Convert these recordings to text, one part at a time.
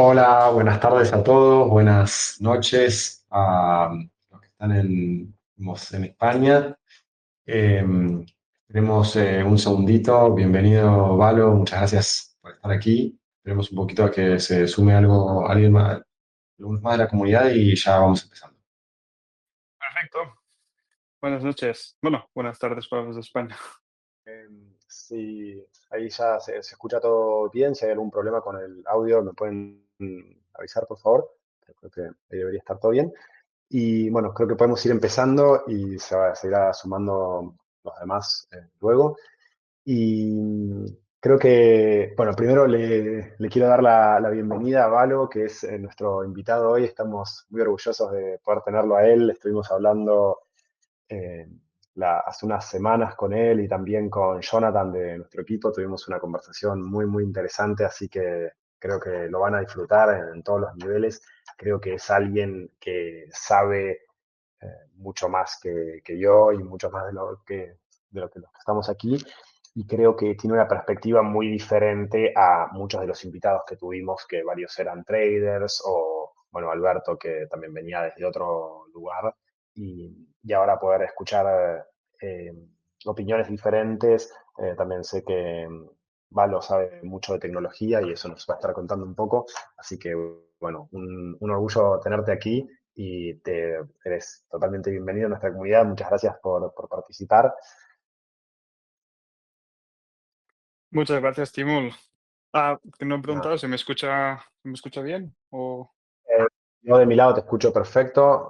Hola, buenas tardes a todos, buenas noches a los que están en España. Eh, Tenemos un segundito, bienvenido Valo, muchas gracias por estar aquí. Tenemos un poquito a que se sume alguien más, algunos más de la comunidad y ya vamos empezando. Perfecto. Buenas noches. Bueno, buenas tardes para los de España. Si ahí ya se escucha todo bien, si hay algún problema con el audio, me pueden avisar, por favor. Creo que ahí debería estar todo bien. Y bueno, creo que podemos ir empezando y se irá sumando los demás luego. Y creo que, bueno, primero le quiero dar la bienvenida a Valo, que es nuestro invitado hoy. Estamos muy orgullosos de poder tenerlo a él. Estuvimos hablando eh, hace unas semanas con él y también con Jonathan de nuestro equipo. Tuvimos una conversación muy, muy interesante, así que creo que lo van a disfrutar en todos los niveles. Creo que es alguien que sabe mucho más que yo y mucho más de lo que los que estamos aquí. Y creo que tiene una perspectiva muy diferente a muchos de los invitados que tuvimos, que varios eran traders, o bueno, Alberto, que también venía desde otro lugar, y ahora poder escuchar eh, opiniones diferentes. También sé que Valo sabe mucho de tecnología y eso nos va a estar contando un poco. Así que, bueno, un orgullo tenerte aquí y eres totalmente bienvenido a nuestra comunidad. Muchas gracias por participar. Muchas gracias, Timul. Que no he Nada, preguntado, ¿se me escucha bien? O... Eh, yo de mi lado te escucho perfecto.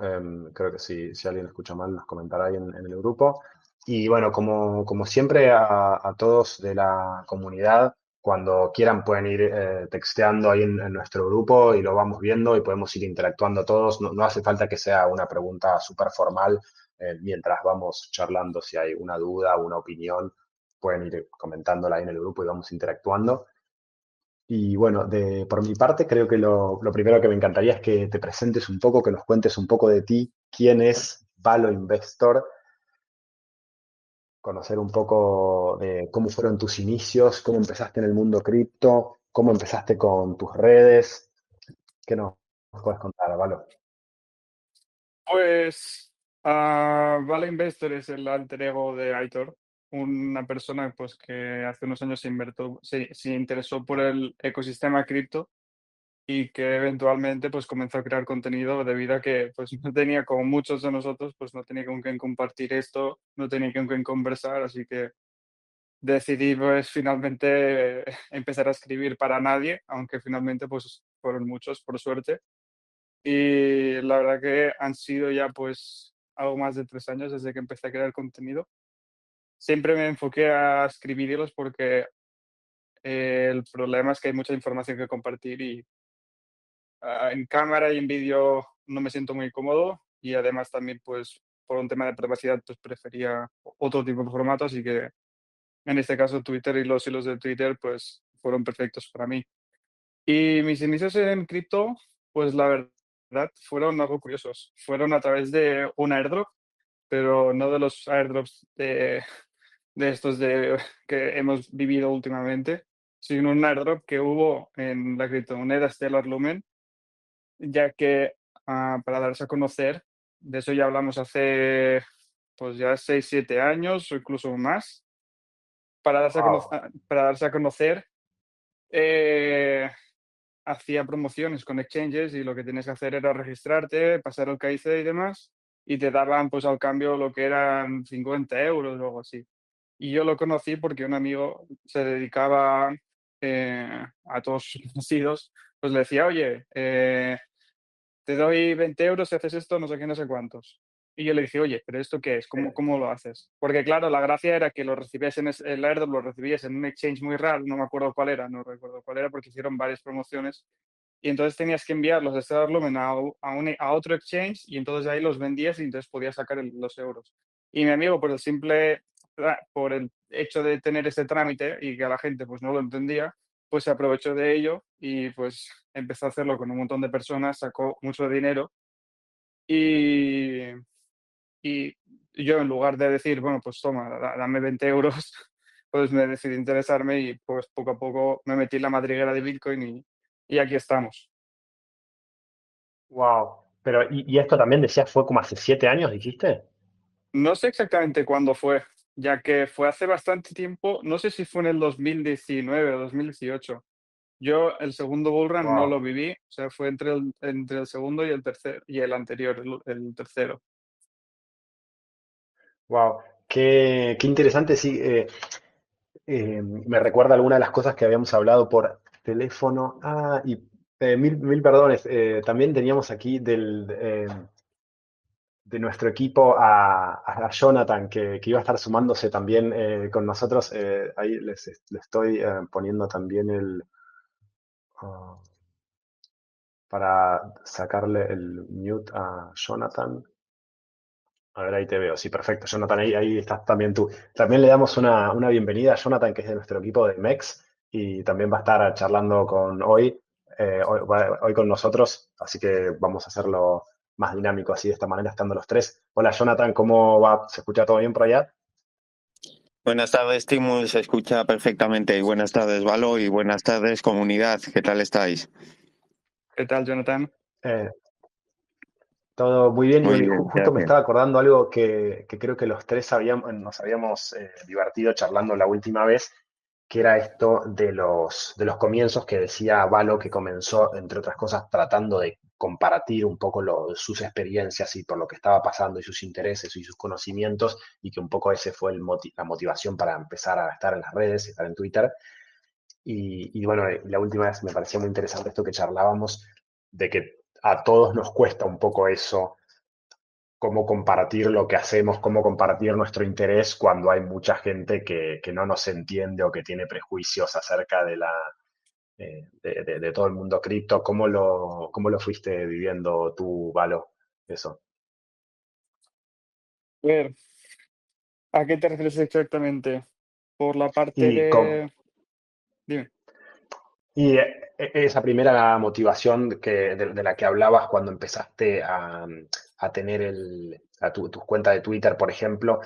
Creo que si alguien escucha mal nos comentará ahí en el grupo. Y bueno, como siempre a todos de la comunidad, cuando quieran pueden ir texteando ahí en nuestro grupo y lo vamos viendo y podemos ir interactuando todos. No hace falta que sea una pregunta súper formal. Mientras vamos charlando, si hay una duda, una opinión, pueden ir comentándola ahí en el grupo y vamos interactuando. Y bueno, por mi parte, creo que lo primero que me encantaría es que te presentes un poco, que nos cuentes un poco de ti, quién es Valo Investor, conocer un poco de cómo fueron tus inicios, cómo empezaste en el mundo cripto, cómo empezaste con tus redes. ¿Qué nos puedes contar, Valo? Pues, Vale Investor es el alter ego de Aitor, una persona pues que hace unos años se interesó por el ecosistema cripto y que eventualmente pues comenzó a crear contenido debido a que pues no tenía, como muchos de nosotros, pues no tenía con quién compartir esto, no tenía con quién conversar, así que decidí pues finalmente empezar a escribir para nadie, aunque finalmente pues fueron muchos por suerte. Y la verdad que han sido ya pues algo más de 3 años desde que empecé a crear contenido. Siempre me enfoqué a escribir hilos porque el problema es que hay mucha información que compartir y en cámara y en vídeo no me siento muy cómodo y además también pues por un tema de privacidad pues prefería otro tipo de formato, así que en este caso Twitter y los hilos de Twitter pues fueron perfectos para mí. Y mis inicios en cripto, pues la verdad fueron algo curiosos. Fueron a través de un airdrop, pero no de los airdrops de estos que hemos vivido últimamente, sino un airdrop que hubo en la criptomoneda Stellar Lumen, ya que para darse a conocer, de eso ya hablamos hace pues ya 6 7 años o incluso más, Wow. para darse a conocer, eh, hacía promociones con exchanges y lo que tienes que hacer era registrarte, pasar el KIC y demás, y te daban pues al cambio lo que eran 50 euros o algo así. Y yo lo conocí porque un amigo se dedicaba a todos sus conocidos, pues le decía, oye, te doy 20 euros si haces esto, no sé qué, no sé cuántos. Y yo le dije, oye, ¿pero esto qué es? ¿Cómo lo haces? Porque claro, la gracia era que lo recibías el airdrop lo recibías en un exchange muy raro, no me acuerdo cuál era, no recuerdo cuál era porque hicieron varias promociones. Y entonces tenías que enviarlos de Stellar Lumen a otro exchange y entonces ahí los vendías y entonces podías sacar los euros. Y mi amigo, por el hecho de tener ese trámite y que a la gente pues no lo entendía, pues se aprovechó de ello y pues empezó a hacerlo con un montón de personas, sacó mucho dinero y, y yo en lugar de decir, bueno, pues toma, dame 20 euros, pues me decidí interesarme y pues poco a poco me metí en la madriguera de Bitcoin y aquí estamos. Wow. Pero, y esto también decías, fue como hace 7 años, dijiste. No sé exactamente cuándo fue, ya que fue hace bastante tiempo, no sé si fue en el 2019 o 2018. Yo el segundo Bull Run no lo Wow. viví, o sea, fue entre el segundo y el tercer y el anterior, el tercero. Wow. Qué interesante, sí. Me recuerda alguna de las cosas que habíamos hablado por teléfono. Ah, y mil perdones. También teníamos aquí de nuestro equipo a Jonathan, que iba a estar sumándose también con nosotros. Ahí le estoy poniendo también ah, para sacarle el mute a Jonathan. A ver, ahí te veo. Sí, perfecto. Jonathan, ahí estás también tú. También le damos una bienvenida a Jonathan, que es de nuestro equipo de MEX, y también va a estar charlando hoy con nosotros, así que vamos a hacerlo más dinámico así de esta manera, estando los tres. Hola, Jonathan, ¿cómo va? ¿Se escucha todo bien por allá? Buenas tardes, Timu, se escucha perfectamente. Y buenas tardes, Valo, y buenas tardes, comunidad. ¿Qué tal estáis? ¿Qué tal, Jonathan? Eh, Todo muy bien, y Muy hoy bien, justo me gracias. estaba acordando algo que creo que los tres nos habíamos divertido charlando la última vez, que era esto de los comienzos que decía Valo, que comenzó, entre otras cosas, tratando de compartir un poco sus experiencias y por lo que estaba pasando y sus intereses y sus conocimientos, y que un poco ese fue la motivación para empezar a estar en las redes, estar en Twitter. Y bueno, la última vez me parecía muy interesante esto que charlábamos, de que a todos nos cuesta un poco eso, cómo compartir lo que hacemos, cómo compartir nuestro interés cuando hay mucha gente que no nos entiende o que tiene prejuicios acerca de todo el mundo cripto. ¿Cómo lo fuiste viviendo tú, Valo? Eso. A ver, ¿a qué te refieres exactamente? Por la parte Y, con, de... Dime. esa primera motivación de la que hablabas cuando empezaste a tener tus cuentas de Twitter, por ejemplo,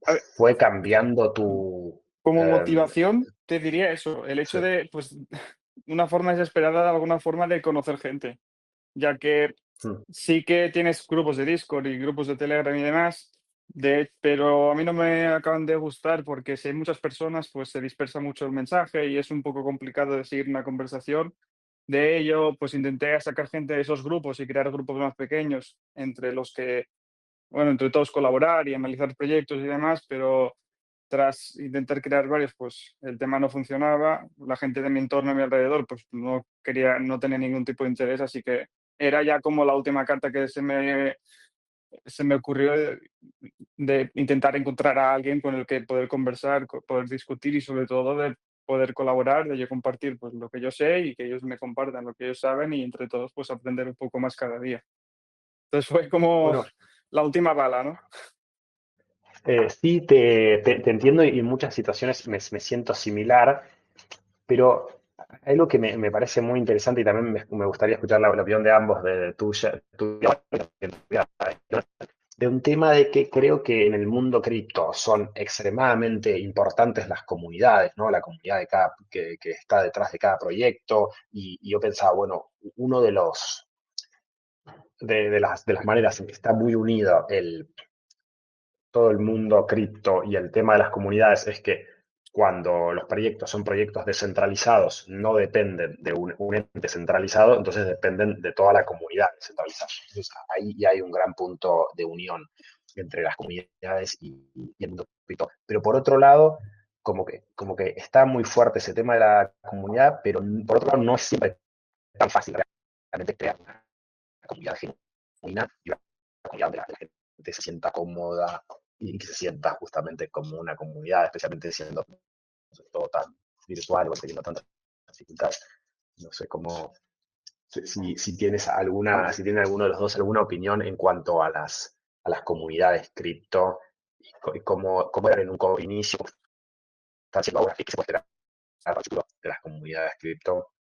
A ver, ¿fue cambiando tu... como em, motivación, te diría eso, el hecho sí, de, pues, una forma desesperada de alguna forma de conocer gente, ya que mm, sí que tienes grupos de Discord y grupos de Telegram y demás, pero a mí no me acaban de gustar porque si hay muchas personas, pues se dispersa mucho el mensaje y es un poco complicado de seguir una conversación. De ello, pues intenté sacar gente de esos grupos y crear grupos más pequeños entre los que, bueno, entre todos colaborar y analizar proyectos y demás, pero tras intentar crear varios, pues el tema no funcionaba. La gente de mi entorno, a mi alrededor, pues no tenía ningún tipo de interés, así que era ya como la última carta que se me ocurrió de intentar encontrar a alguien con el que poder conversar, poder discutir y sobre todo de poder colaborar, de yo compartir pues lo que yo sé y que ellos me compartan lo que ellos saben y entre todos pues aprender un poco más cada día. Entonces fue como bueno, la última bala, ¿no? sí, te entiendo, y en muchas situaciones me siento similar, pero hay algo que me parece muy interesante, y también me gustaría escuchar la opinión de ambos, de tuya, de un tema de que creo que en el mundo cripto son extremadamente importantes las comunidades, ¿no? La comunidad que está detrás de cada proyecto, y yo pensaba, bueno, uno de las maneras en que está muy unido todo el mundo cripto y el tema de las comunidades es que cuando los proyectos son proyectos descentralizados, no dependen de un ente centralizado, entonces dependen de toda la comunidad descentralizada. Entonces ahí ya hay un gran punto de unión entre las comunidades y el mundo cripto. Pero por otro lado, como que está muy fuerte ese tema de la comunidad, pero por otro lado no es siempre tan fácil realmente crear una comunidad genuina y una comunidad donde la gente se sienta cómoda y que se sienta justamente como una comunidad, especialmente siendo todo tan virtual o teniendo tantas dificultades. No sé cómo, si tienes si tiene alguno de los dos alguna opinión en cuanto a las comunidades cripto, y cómo eran en un inicio, están siendo ahora, y que se puede esperar de las comunidades cripto.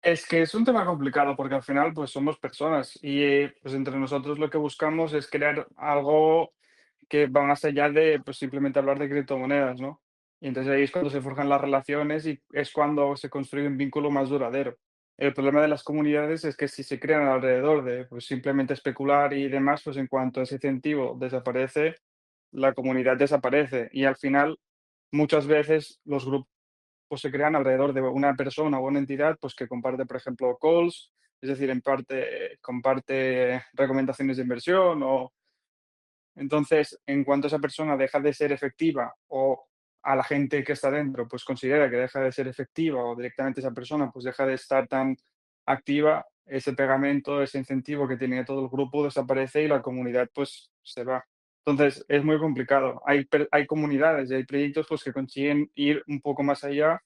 Es que es un tema complicado porque al final pues somos personas y pues entre nosotros lo que buscamos es crear algo que va más allá de pues simplemente hablar de criptomonedas, ¿no? Y entonces ahí es cuando se forjan las relaciones y es cuando se construye un vínculo más duradero. el problema de las comunidades es que si se crean alrededor de pues, simplemente especular y demás, pues en cuanto ese incentivo desaparece, la comunidad desaparece. Y al final, muchas veces los grupos se crean alrededor de una persona o una entidad pues, que comparte, por ejemplo, calls, es decir, en parte comparte recomendaciones de inversión o entonces, en cuanto esa persona deja de ser efectiva o a la gente que está dentro, pues considera que deja de ser efectiva o directamente esa persona pues deja de estar tan activa, ese pegamento, ese incentivo que tenía todo el grupo desaparece y la comunidad pues se va. Entonces, es muy complicado. Hay comunidades y hay proyectos pues que consiguen ir un poco más allá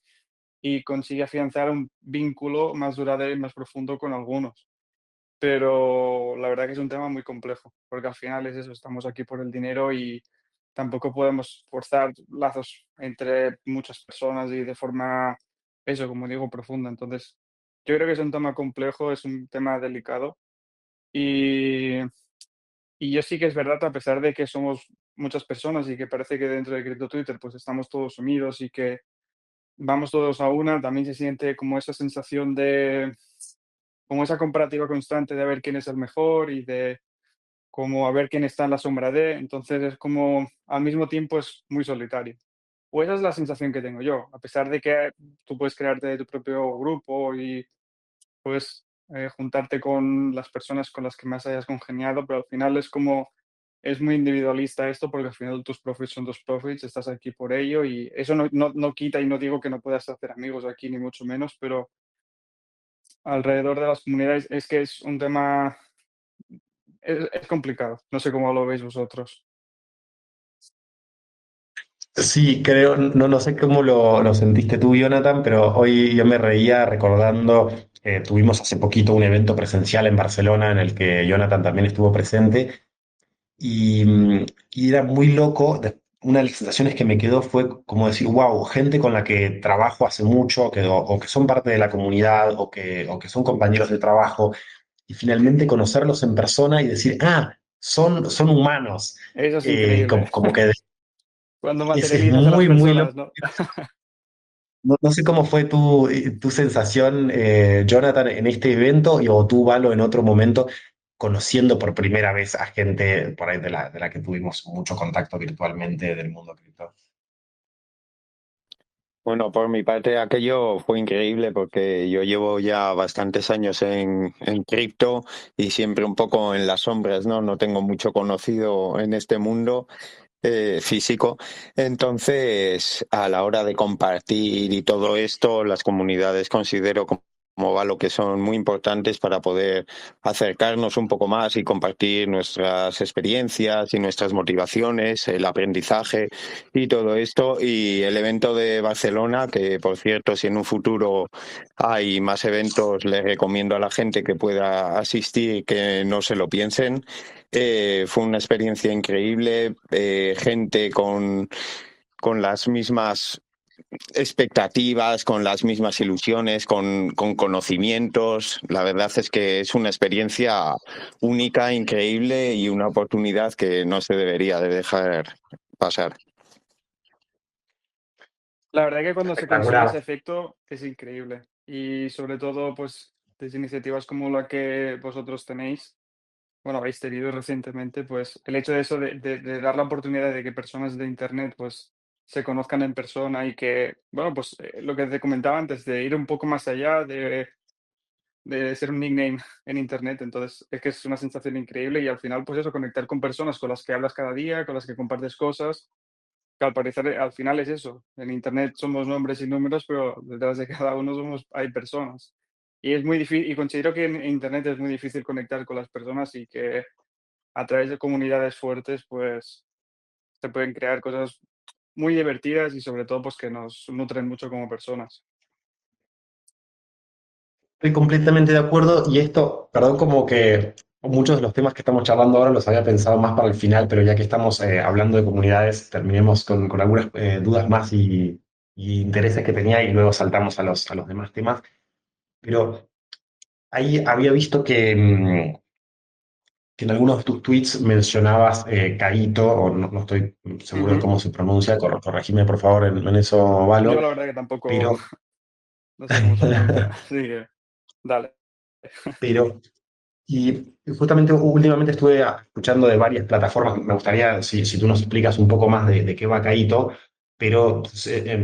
y consigue afianzar un vínculo más duradero y más profundo con algunos. Pero la verdad que es un tema muy complejo, porque al final es eso, estamos aquí por el dinero y tampoco podemos forzar lazos entre muchas personas y de forma, eso, como digo, profunda. Entonces, yo creo que es un tema complejo, es un tema delicado y, y yo sí que es verdad, a pesar de que somos muchas personas y que parece que dentro de Crypto Twitter pues estamos todos unidos y que vamos todos a una, también se siente como esa sensación de, como esa comparativa constante de a ver quién es el mejor y de como a ver quién está en la sombra de, entonces es como al mismo tiempo es muy solitario. O esa es la sensación que tengo yo, a pesar de que tú puedes crearte tu propio grupo y puedes juntarte con las personas con las que más hayas congeniado, pero al final es como, es muy individualista esto porque al final tus profits son tus profits, estás aquí por ello y eso no quita y no digo que no puedas hacer amigos aquí ni mucho menos, pero alrededor de las comunidades es que es un tema, es complicado, no sé cómo lo veis vosotros. Sí, creo, no sé cómo lo sentiste tú, Jonathan, pero hoy yo me reía recordando, tuvimos hace poquito un evento presencial en Barcelona en el que Jonathan también estuvo presente y era muy loco. Una de las sensaciones que me quedó fue como decir, wow, gente con la que trabajo hace mucho, o que son parte de la comunidad, o que son compañeros de trabajo, y finalmente conocerlos en persona y decir, son humanos. Eso es increíble. Como que Cuando es materializas a las muy, muy loco. personas, ¿no? No sé cómo fue tu sensación, Jonathan, en este evento, o tú, Valo, en otro momento, conociendo por primera vez a gente por ahí de la que tuvimos mucho contacto virtualmente del mundo cripto. Bueno, por mi parte aquello fue increíble porque yo llevo ya bastantes años en cripto y siempre un poco en las sombras, ¿no? No tengo mucho conocido en este mundo físico. Entonces, a la hora de compartir y todo esto, las comunidades considero como va lo que son muy importantes para poder acercarnos un poco más y compartir nuestras experiencias y nuestras motivaciones, el aprendizaje y todo esto. Y el evento de Barcelona, que por cierto, si en un futuro hay más eventos, les recomiendo a la gente que pueda asistir que no se lo piensen. Fue una experiencia increíble, gente con las mismas expectativas, con las mismas ilusiones, con conocimientos. La verdad es que es una experiencia única, increíble y una oportunidad que no se debería de dejar pasar. La verdad que cuando se consigue ese Espectacular. efecto es increíble. Y sobre todo, pues, desde iniciativas como la que vosotros tenéis, bueno, habéis tenido recientemente, pues, el hecho de eso, de dar la oportunidad de que personas de Internet, pues, se conozcan en persona y que, bueno, pues, lo que te comentaba antes, de ir un poco más allá, de ser un nickname en Internet. Entonces, es que es una sensación increíble y al final, pues eso, conectar con personas con las que hablas cada día, con las que compartes cosas, que al parecer al final es eso. En Internet somos nombres y números, pero detrás de cada uno hay personas. Y es muy difícil, y considero que en Internet es muy difícil conectar con las personas y que a través de comunidades fuertes, pues se pueden crear cosas muy divertidas y sobre todo, pues que nos nutren mucho como personas. Estoy completamente de acuerdo y esto, perdón, como que muchos de los temas que estamos charlando ahora los había pensado más para el final, pero ya que estamos hablando de comunidades, terminemos con algunas dudas más y intereses que tenía y luego saltamos a los demás temas. Pero ahí había visto que en algunos de tus tweets mencionabas Caíto, o no estoy seguro de Ujú. cómo se pronuncia, corregime por favor en eso, Yo Valo, la verdad que tampoco pero no sé cómo se pronuncia. Sí, Dale. Pero, y justamente últimamente estuve escuchando de varias plataformas. Me gustaría, si tú nos explicas un poco más de qué va Caíto, pero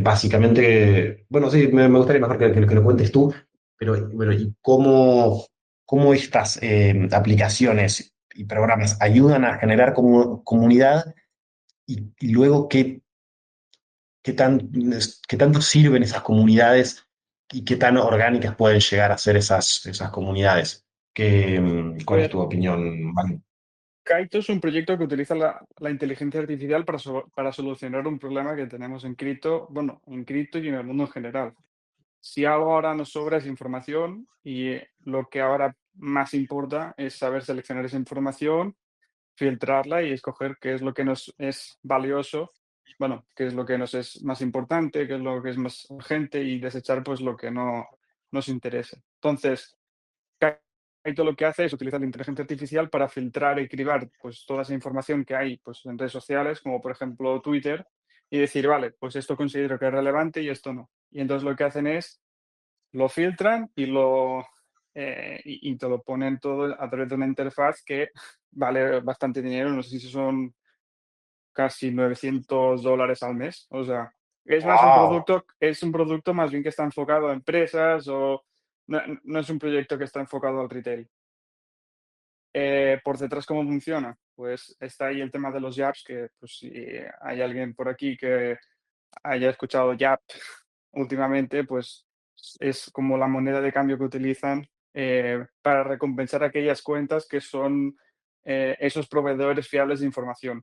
básicamente, bueno, sí, me gustaría mejor que lo cuentes tú, pero ¿y cómo estas aplicaciones y programas ayudan a generar comunidad y luego qué tan, qué tanto sirven esas comunidades y qué tan orgánicas pueden llegar a ser esas comunidades? A ¿Cuál es ver, tu opinión, Van? Kaito es un proyecto que utiliza la inteligencia artificial para solucionar un problema que tenemos en cripto, bueno, en cripto y en el mundo en general. Si algo ahora nos sobra es información y lo que ahora más importa es saber seleccionar esa información, filtrarla y escoger qué es lo que nos es valioso, bueno, qué es lo que nos es más importante, qué es lo que es más urgente y desechar pues lo que no nos interesa. Entonces, Kaito lo que hace es utilizar la inteligencia artificial para filtrar y cribar pues toda esa información que hay pues en redes sociales, como por ejemplo Twitter, y decir, vale, pues esto considero que es relevante y esto no. Y entonces lo que hacen es lo filtran y te lo ponen todo a través de una interfaz que vale bastante dinero, no sé si son casi $900 al mes. O sea, ¡Wow! es un producto más bien que está enfocado a empresas o no es un proyecto que está enfocado al retail. Por detrás, ¿cómo funciona? Pues está ahí el tema de los jabs, que pues si hay alguien por aquí que haya escuchado jab últimamente, pues es como la moneda de cambio que utilizan para recompensar aquellas cuentas que son esos proveedores fiables de información.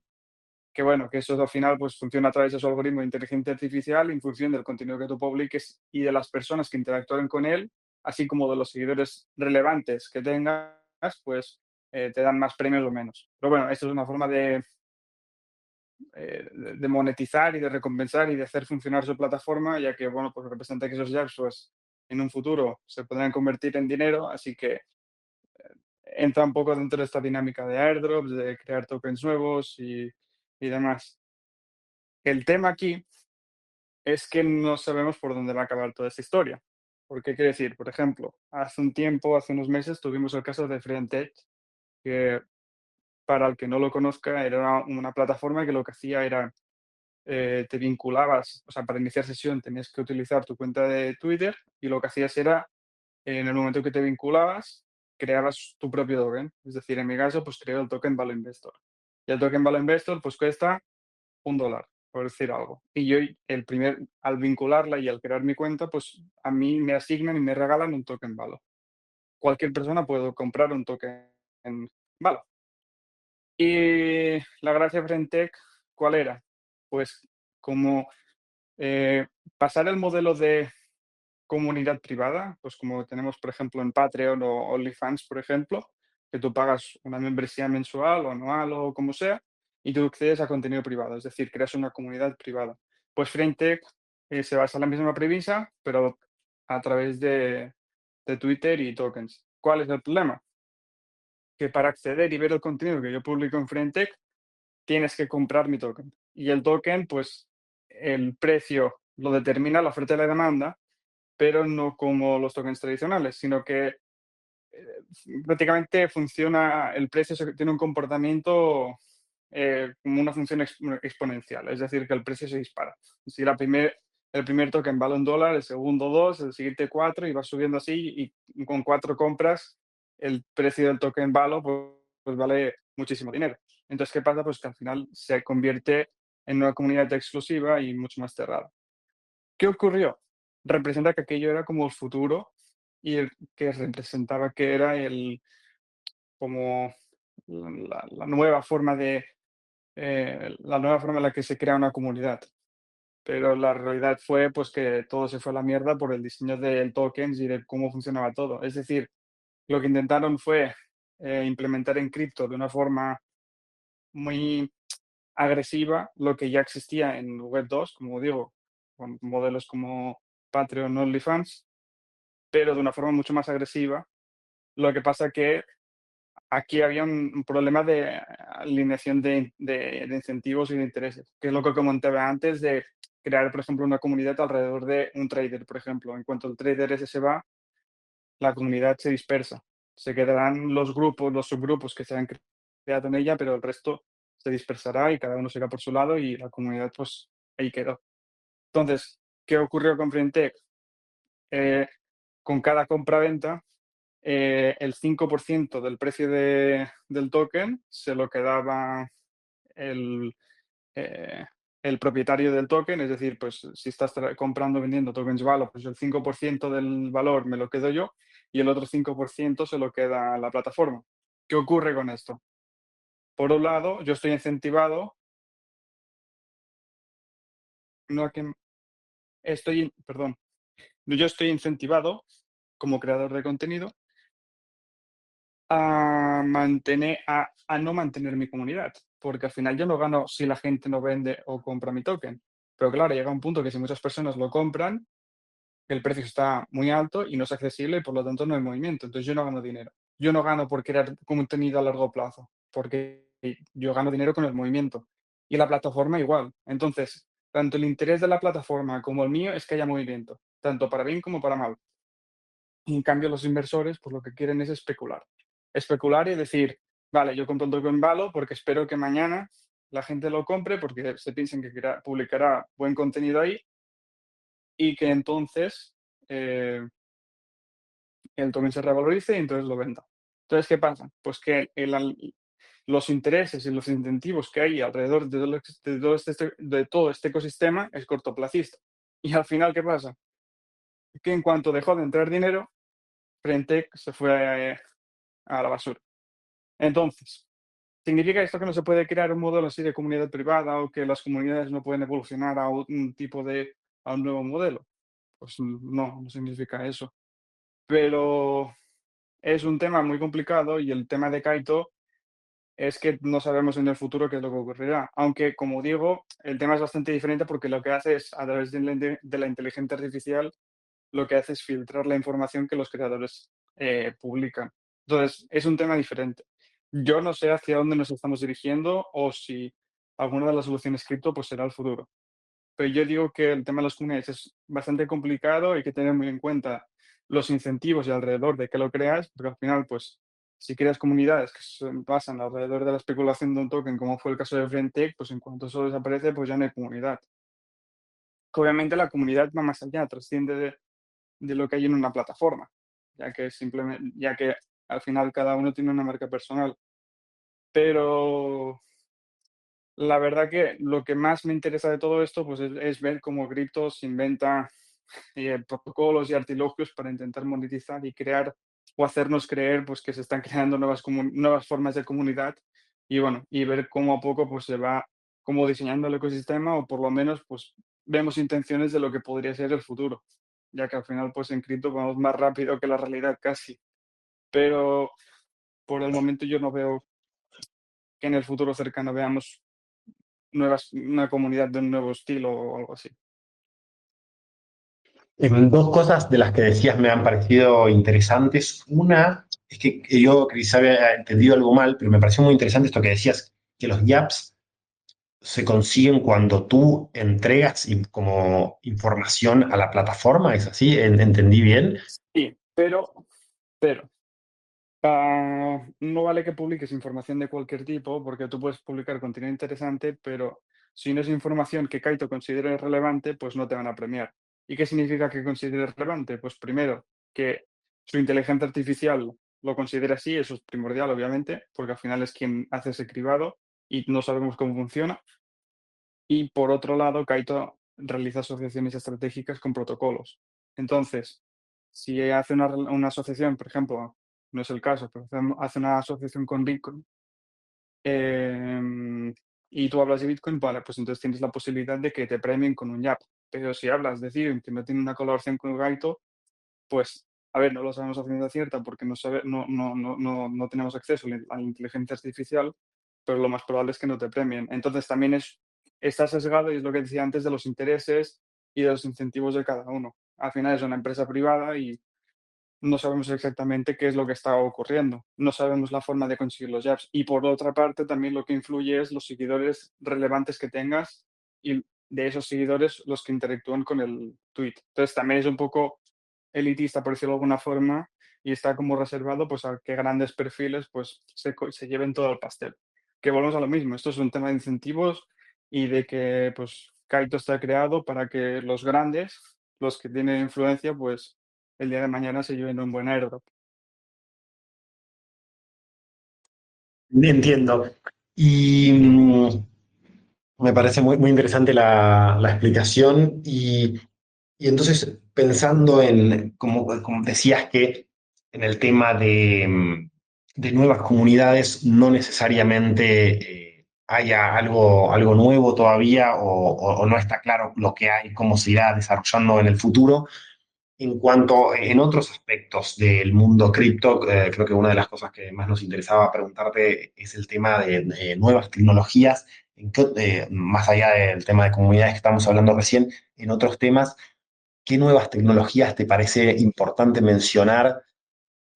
Que bueno, que eso al final pues funciona a través de su algoritmo de inteligencia artificial en función del contenido que tú publiques y de las personas que interactúen con él, así como de los seguidores relevantes que tengas, pues te dan más premios o menos. Pero bueno, esto es una forma de monetizar y de recompensar y de hacer funcionar su plataforma, ya que, bueno, pues representa que esos jars, pues, en un futuro se podrán convertir en dinero, así que entra un poco dentro de esta dinámica de airdrops, de crear tokens nuevos y demás. El tema aquí es que no sabemos por dónde va a acabar toda esta historia. ¿Por qué quiere decir? Por ejemplo, hace un tiempo, hace unos meses, tuvimos el caso de Freentech, que para el que no lo conozca, era una plataforma que lo que hacía era te vinculabas, o sea, para iniciar sesión tenías que utilizar tu cuenta de Twitter y lo que hacías era, en el momento que te vinculabas, creabas tu propio token. Es decir, en mi caso, pues creo el token Valo Investor. Y el token Valo Investor, pues cuesta $1, por decir algo. Y yo, al vincularla y al crear mi cuenta, pues a mí me asignan y me regalan un token Valo. Cualquier persona puede comprar un token Valo. Y la gracia de Frentech, ¿cuál era? Pues como Eh, pasar el modelo de comunidad privada, pues como tenemos, por ejemplo, en Patreon o OnlyFans, por ejemplo, que tú pagas una membresía mensual o anual o como sea, y tú accedes a contenido privado, es decir, creas una comunidad privada. Pues FrameTech se basa en la misma premisa, pero a través de Twitter y tokens. ¿Cuál es el problema? Que para acceder y ver el contenido que yo publico en FrameTech, tienes que comprar mi token. Y el token, pues el precio lo determina la oferta y la demanda, pero no como los tokens tradicionales, sino que prácticamente funciona, el precio tiene un comportamiento como una función exponencial, es decir, que el precio se dispara. Si el primer token vale $1, el segundo 2, el siguiente 4 y va subiendo así y con 4 compras el precio del token Valo pues vale muchísimo dinero. Entonces, ¿qué pasa? Pues que al final se convierte en una comunidad exclusiva y mucho más cerrada. ¿Qué ocurrió? Representa que aquello era como el futuro y que representaba que era como la nueva forma la nueva forma en la que se crea una comunidad. Pero la realidad fue pues que todo se fue a la mierda por el diseño del tokens y de cómo funcionaba todo. Es decir, lo que intentaron fue implementar en cripto de una forma muy agresiva lo que ya existía en Web 2, como digo, con modelos como Patreon, OnlyFans, pero de una forma mucho más agresiva. Lo que pasa que aquí había un problema de alineación de incentivos y de intereses, que es lo que comentaba antes de crear, por ejemplo, una comunidad alrededor de un trader, por ejemplo. En cuanto el trader ese se va, la comunidad se dispersa. Se quedarán los grupos, los subgrupos que se han creado en ella, pero el resto se dispersará y cada uno se irá por su lado y la comunidad, pues, ahí quedó. Entonces, ¿qué ocurrió con Frentech? Con cada compra-venta, el 5% del precio del token se lo quedaba el, eh, el propietario del token, es decir, pues si estás comprando o vendiendo tokens Valo, pues el 5% del valor me lo quedo yo y el otro 5% se lo queda la plataforma. ¿Qué ocurre con esto? Por un lado, yo estoy incentivado, no a que perdón, yo estoy incentivado como creador de contenido a no mantener mi comunidad, porque al final yo no gano si la gente no vende o compra mi token. Pero claro, llega un punto que si muchas personas lo compran, el precio está muy alto y no es accesible y por lo tanto no hay movimiento. Entonces yo no gano dinero. Yo no gano por crear contenido a largo plazo, porque yo gano dinero con el movimiento. Y la plataforma igual. Entonces, tanto el interés de la plataforma como el mío es que haya movimiento, tanto para bien como para mal. Y en cambio los inversores, pues lo que quieren es especular. Especular y decir, vale, yo compro un token Valo porque espero que mañana la gente lo compre porque se piensan que publicará buen contenido ahí y que entonces eh, el token se revalorice y entonces lo venda. Entonces, ¿qué pasa? Pues que los intereses y los incentivos que hay alrededor de todo este ecosistema es cortoplacista. Y al final, ¿qué pasa? Que en cuanto dejó de entrar dinero, Frentech se fue a la basura. Entonces, ¿significa esto que no se puede crear un modelo así de comunidad privada o que las comunidades no pueden evolucionar a a un nuevo modelo? Pues no, no significa eso. Pero es un tema muy complicado y el tema de Kaito es que no sabemos en el futuro qué es lo que ocurrirá. Aunque, como digo, el tema es bastante diferente porque lo que hace es, a través de la inteligencia artificial, lo que hace es filtrar la información que los creadores publican. Entonces, es un tema diferente. Yo no sé hacia dónde nos estamos dirigiendo o si alguna de las soluciones cripto pues será el futuro. Pero yo digo que el tema de las comunidades es bastante complicado y hay que tener muy en cuenta los incentivos y alrededor de que lo creas, porque al final, pues, si creas comunidades que se basan alrededor de la especulación de un token, como fue el caso de Frentech, pues en cuanto eso desaparece, pues ya no hay comunidad. Que obviamente la comunidad va más allá, trasciende de lo que hay en una plataforma, ya que al final cada uno tiene una marca personal. Pero la verdad que lo que más me interesa de todo esto, pues es ver cómo Crypto se inventa protocolos y artilugios para intentar monetizar y crear o hacernos creer pues que se están creando nuevas formas de comunidad y bueno, y ver cómo a poco pues se va como diseñando el ecosistema o por lo menos pues vemos intenciones de lo que podría ser el futuro, ya que al final pues en cripto vamos más rápido que la realidad casi, pero por el momento yo no veo que en el futuro cercano veamos una comunidad de un nuevo estilo o algo así. Dos cosas de las que decías me han parecido interesantes. Una es que yo quizá había entendido algo mal, pero me pareció muy interesante esto que decías, que los yaps se consiguen cuando tú entregas como información a la plataforma, ¿es así? ¿Entendí bien? Sí, pero no vale que publiques información de cualquier tipo, porque tú puedes publicar contenido interesante, pero si no es información que Kaito considere relevante, pues no te van a premiar. ¿Y qué significa que considere relevante? Pues primero, que su inteligencia artificial lo considere así, eso es primordial, obviamente, porque al final es quien hace ese cribado y no sabemos cómo funciona. Y por otro lado, Kaito realiza asociaciones estratégicas con protocolos. Entonces, si hace una asociación, por ejemplo, no es el caso, pero hace una asociación con Bitcoin y tú hablas de Bitcoin, vale, pues entonces tienes la posibilidad de que te premien con un YAP. Pero si hablas de Ethereum que no tiene una colaboración con Kaito, pues, a ver, no lo sabemos a ciencia cierta porque no tenemos acceso a la inteligencia artificial, pero lo más probable es que no te premien. Entonces también está sesgado y es lo que decía antes de los intereses y de los incentivos de cada uno. Al final es una empresa privada y no sabemos exactamente qué es lo que está ocurriendo. No sabemos la forma de conseguir los jabs. Y por otra parte, también lo que influye es los seguidores relevantes que tengas y de esos seguidores los que interactúan con el tweet. Entonces también es un poco elitista, por decirlo de alguna forma, y está como reservado pues a que grandes perfiles pues se lleven todo el pastel. Que volvemos a lo mismo, esto es un tema de incentivos y de que pues Kaito está creado para que los grandes, los que tienen influencia, pues el día de mañana se lleven un buen airdrop. Entiendo. Y me parece muy interesante la explicación. Y entonces, pensando en, como decías, que en el tema de nuevas comunidades no necesariamente haya algo nuevo todavía o no está claro lo que hay, cómo se irá desarrollando en el futuro. En cuanto en otros aspectos del mundo cripto, creo que una de las cosas que más nos interesaba preguntarte es el tema de nuevas tecnologías, más allá del tema de comunidades que estamos hablando recién, en otros temas, ¿qué nuevas tecnologías te parece importante mencionar?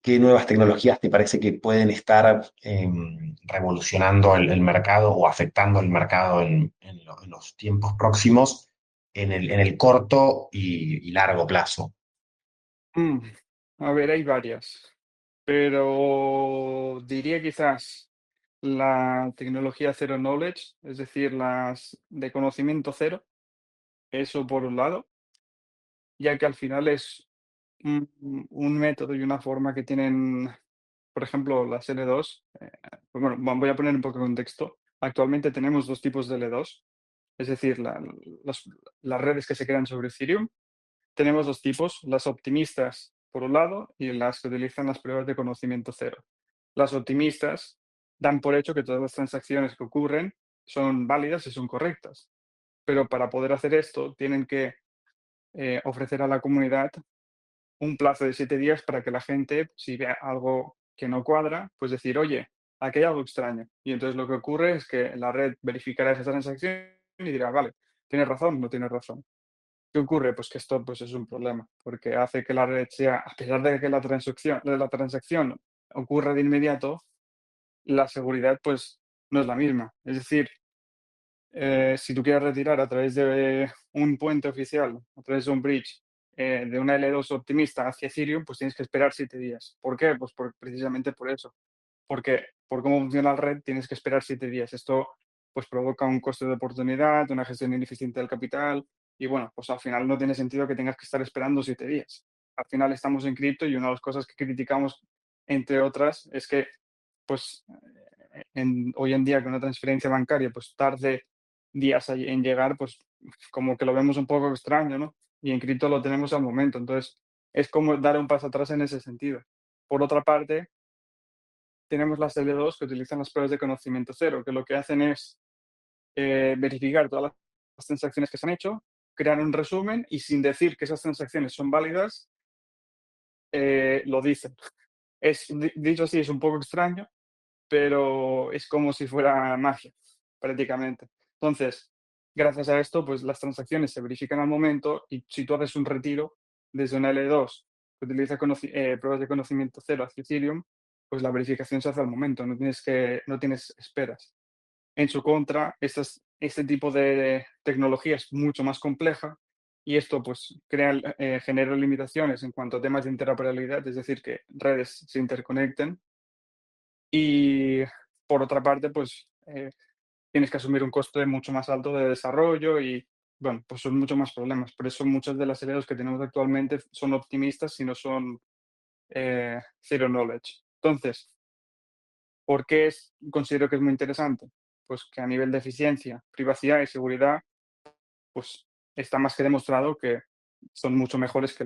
¿Qué nuevas tecnologías te parece que pueden estar revolucionando el mercado o afectando el mercado en los tiempos próximos, en el corto y largo plazo? Mm, a ver, hay varias, pero diría quizás la tecnología Zero Knowledge, es decir, las de conocimiento cero, eso por un lado, ya que al final es un método y una forma que tienen, por ejemplo, las L2. Pues bueno, voy a poner un poco de contexto. Actualmente tenemos dos tipos de L2, es decir, las, las redes que se crean sobre Ethereum. Tenemos dos tipos, las optimistas por un lado y las que utilizan las pruebas de conocimiento cero. Las optimistas dan por hecho que todas las transacciones que ocurren son válidas y son correctas, pero para poder hacer esto tienen que ofrecer a la comunidad un plazo de 7 días para que la gente, si ve algo que no cuadra, pues decir, oye, aquí hay algo extraño. Y entonces lo que ocurre es que la red verificará esa transacción y dirá, vale, tienes razón, no tienes razón. ¿Qué ocurre? Pues que esto pues, es un problema, porque hace que la red sea, a pesar de que la transacción ocurra de inmediato, la seguridad pues no es la misma. Es decir, si tú quieres retirar a través de un puente oficial, a través de un bridge, de una L2 optimista hacia Ethereum, pues tienes que esperar 7 días. ¿Por qué? Pues precisamente por eso. Porque por cómo funciona la red tienes que esperar 7 días. Esto pues provoca un coste de oportunidad, una gestión ineficiente del capital y bueno, pues al final no tiene sentido que tengas que estar esperando 7 días. Al final estamos en cripto y una de las cosas que criticamos, entre otras, es que pues hoy en día que una transferencia bancaria pues tarde días en llegar, pues como que lo vemos un poco extraño, ¿no? Y en cripto lo tenemos al momento. Entonces es como dar un paso atrás en ese sentido. Por otra parte, tenemos las L2 que utilizan las pruebas de conocimiento cero, que lo que hacen es verificar todas las transacciones que se han hecho, crear un resumen y sin decir que esas transacciones son válidas, lo dicen. Dicho así, es un poco extraño, pero es como si fuera magia, prácticamente. Entonces, gracias a esto, pues las transacciones se verifican al momento y si tú haces un retiro desde una L2 que utiliza pruebas de conocimiento cero hacia Ethereum, pues la verificación se hace al momento, no tienes esperas. En su contra, este tipo de tecnología es mucho más compleja y esto pues genera limitaciones en cuanto a temas de interoperabilidad, es decir, que redes se interconecten y por otra parte, pues tienes que asumir un coste mucho más alto de desarrollo y, bueno, pues son muchos más problemas. Por eso muchas de las ideas que tenemos actualmente son optimistas y no son zero knowledge. Entonces, ¿por qué considero que es muy interesante? Pues que a nivel de eficiencia, privacidad y seguridad, pues está más que demostrado que son mucho mejores que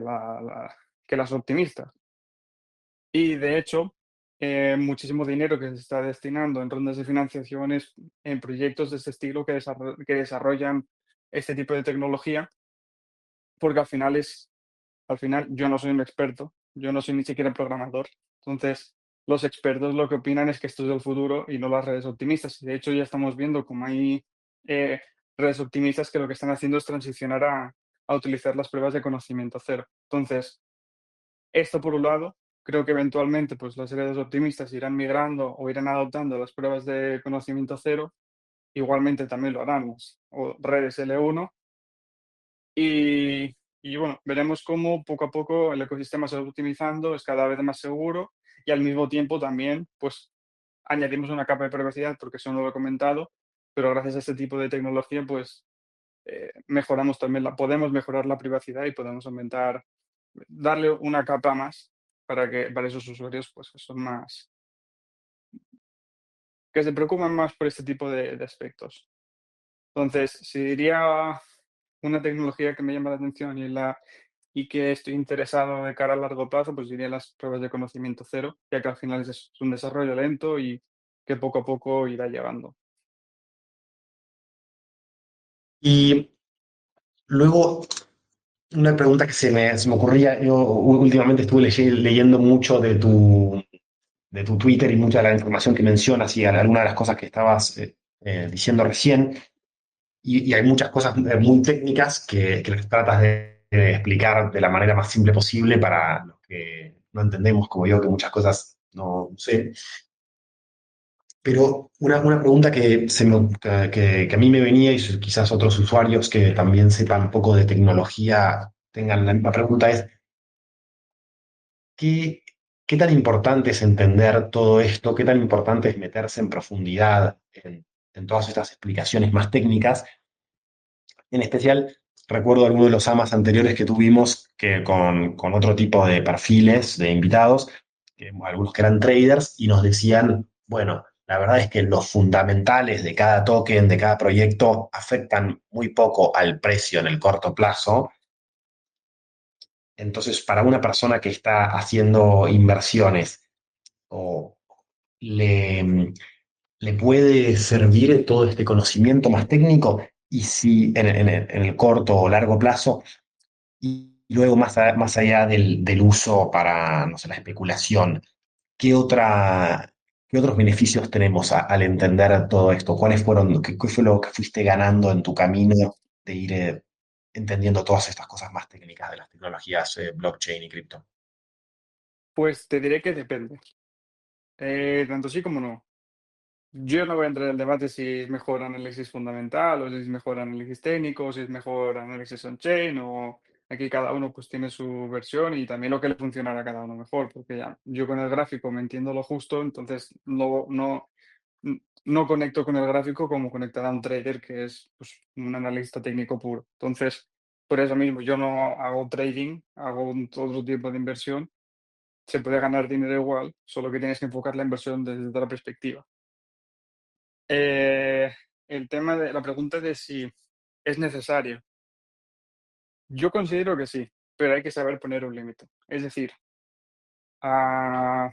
que las optimistas. Y de hecho, muchísimo dinero que se está destinando en rondas de financiaciones, en proyectos de este estilo que desarrollan este tipo de tecnología, porque al final yo no soy un experto, yo no soy ni siquiera programador. Entonces, los expertos lo que opinan es que esto es el futuro y no las redes optimistas. Y de hecho, ya estamos viendo cómo hay eh, redes optimistas que lo que están haciendo es transicionar a utilizar las pruebas de conocimiento cero. Entonces, esto por un lado, creo que eventualmente pues, las redes optimistas irán migrando o irán adoptando las pruebas de conocimiento cero. Igualmente también lo harán las o redes L1. Y Y bueno, veremos cómo poco a poco el ecosistema se va optimizando, es cada vez más seguro y al mismo tiempo también, pues añadimos una capa de privacidad, porque eso no lo he comentado, pero gracias a este tipo de tecnología, pues mejoramos también podemos mejorar la privacidad y podemos aumentar, darle una capa más para esos usuarios, pues que son más, que se preocupan más por este tipo de aspectos. Entonces, si diría una tecnología que me llama la atención y que estoy interesado de cara a largo plazo, pues diría las pruebas de conocimiento cero, ya que al final es un desarrollo lento y que poco a poco irá llegando. Y luego, una pregunta que se me ocurría, yo últimamente estuve leyendo mucho de tu Twitter y mucha de la información que mencionas y algunas de las cosas que estabas diciendo recién, y hay muchas cosas muy técnicas que las tratas de explicar de la manera más simple posible para los que no entendemos, como yo, que muchas cosas no sé. Pero una pregunta que a mí me venía y quizás otros usuarios que también sepan un poco de tecnología tengan la misma pregunta es, ¿qué, qué tan importante es entender todo esto? ¿Qué tan importante es meterse en profundidad en todas estas explicaciones más técnicas? En especial, recuerdo algunos de los amas anteriores que tuvimos que con otro tipo de perfiles de invitados, algunos que eran traders, y nos decían, bueno, la verdad es que los fundamentales de cada token, de cada proyecto, afectan muy poco al precio en el corto plazo. Entonces, para una persona que está haciendo inversiones, o le, le puede servir todo este conocimiento más técnico, y si en el corto o largo plazo. Y luego, más allá del uso para, no sé, la especulación, ¿qué otros beneficios tenemos al entender todo esto? ¿Qué fue lo que fuiste ganando en tu camino de ir entendiendo todas estas cosas más técnicas de las tecnologías blockchain y cripto? Pues te diré que depende, tanto sí como no. Yo no voy a entrar en el debate si es mejor análisis fundamental o si es mejor análisis técnico, si es mejor análisis on-chain o aquí cada uno pues tiene su versión y también lo que le funcionará a cada uno mejor, porque ya yo con el gráfico me entiendo lo justo, entonces no conecto con el gráfico como conectará un trader que es pues, un analista técnico puro. Entonces, por eso mismo yo no hago trading, hago otro tipo de inversión. Se puede ganar dinero igual, solo que tienes que enfocar la inversión desde otra perspectiva. Eh, el tema de la pregunta de si es necesario. Yo considero que sí, pero hay que saber poner un límite. Es decir, ah,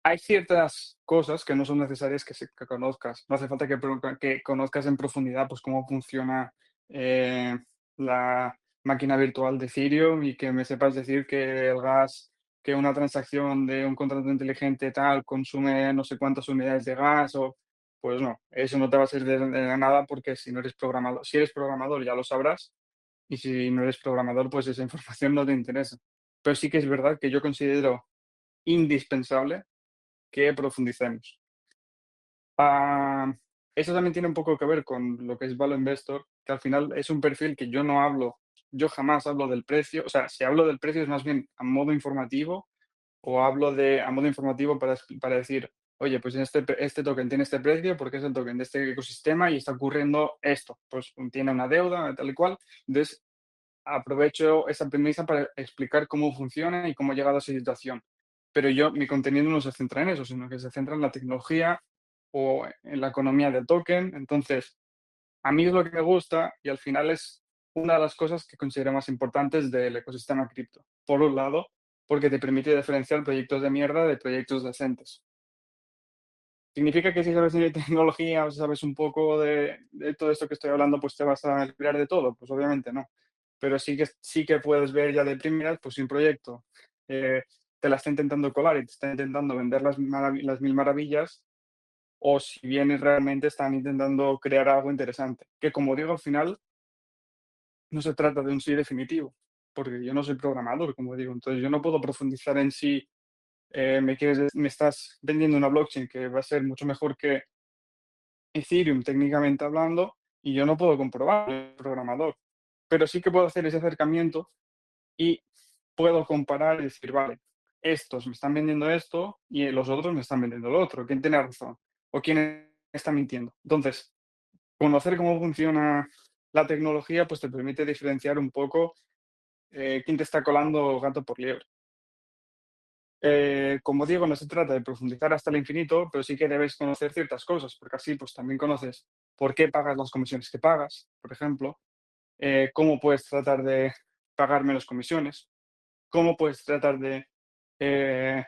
hay ciertas cosas que no son necesarias que conozcas. No hace falta que conozcas en profundidad pues, cómo funciona eh, la máquina virtual de Ethereum y que me sepas decir que el gas, que una transacción de un contrato inteligente tal consume no sé cuántas unidades de gas o pues no, eso no te va a servir de nada porque si no eres programador, si eres programador ya lo sabrás y si no eres programador pues esa información no te interesa. Pero sí que es verdad que yo considero indispensable que profundicemos. Ah, eso también tiene un poco que ver con lo que es Value Investor, que al final es un perfil que yo jamás hablo del precio, o sea, si hablo del precio es más bien a modo informativo o hablo a modo informativo para decir, oye, pues este token tiene este precio porque es el token de este ecosistema y está ocurriendo esto, pues tiene una deuda, tal y cual. Entonces, aprovecho esa premisa para explicar cómo funciona y cómo he llegado a esa situación. Pero mi contenido no se centra en eso, sino que se centra en la tecnología o en la economía del token. Entonces, a mí es lo que me gusta y al final es una de las cosas que considero más importantes del ecosistema cripto. Por un lado, porque te permite diferenciar proyectos de mierda de proyectos decentes. ¿Significa que si sabes de tecnología o si sabes un poco de todo esto que estoy hablando, pues te vas a liberar de todo? Pues obviamente no. Pero sí que puedes ver ya de primeras, pues si un proyecto te la está intentando colar y te está intentando vender las mil maravillas, o si bien realmente están intentando crear algo interesante. Que como digo, al final no se trata de un sí definitivo, porque yo no soy programador, como digo, entonces yo no puedo profundizar en si me estás vendiendo una blockchain que va a ser mucho mejor que Ethereum técnicamente hablando, y yo no puedo comprobar, soy programador. pero sí que puedo hacer ese acercamiento y puedo comparar y decir, vale, estos me están vendiendo esto y los otros me están vendiendo lo otro. ¿Quién tiene razón? ¿O quién está mintiendo? Entonces, conocer cómo funciona la tecnología, pues te permite diferenciar un poco quién te está colando gato por liebre. Como digo, no se trata de profundizar hasta el infinito, pero sí que debes conocer ciertas cosas, porque así pues también conoces por qué pagas las comisiones que pagas, por ejemplo, cómo puedes tratar de pagar menos comisiones, cómo puedes tratar eh,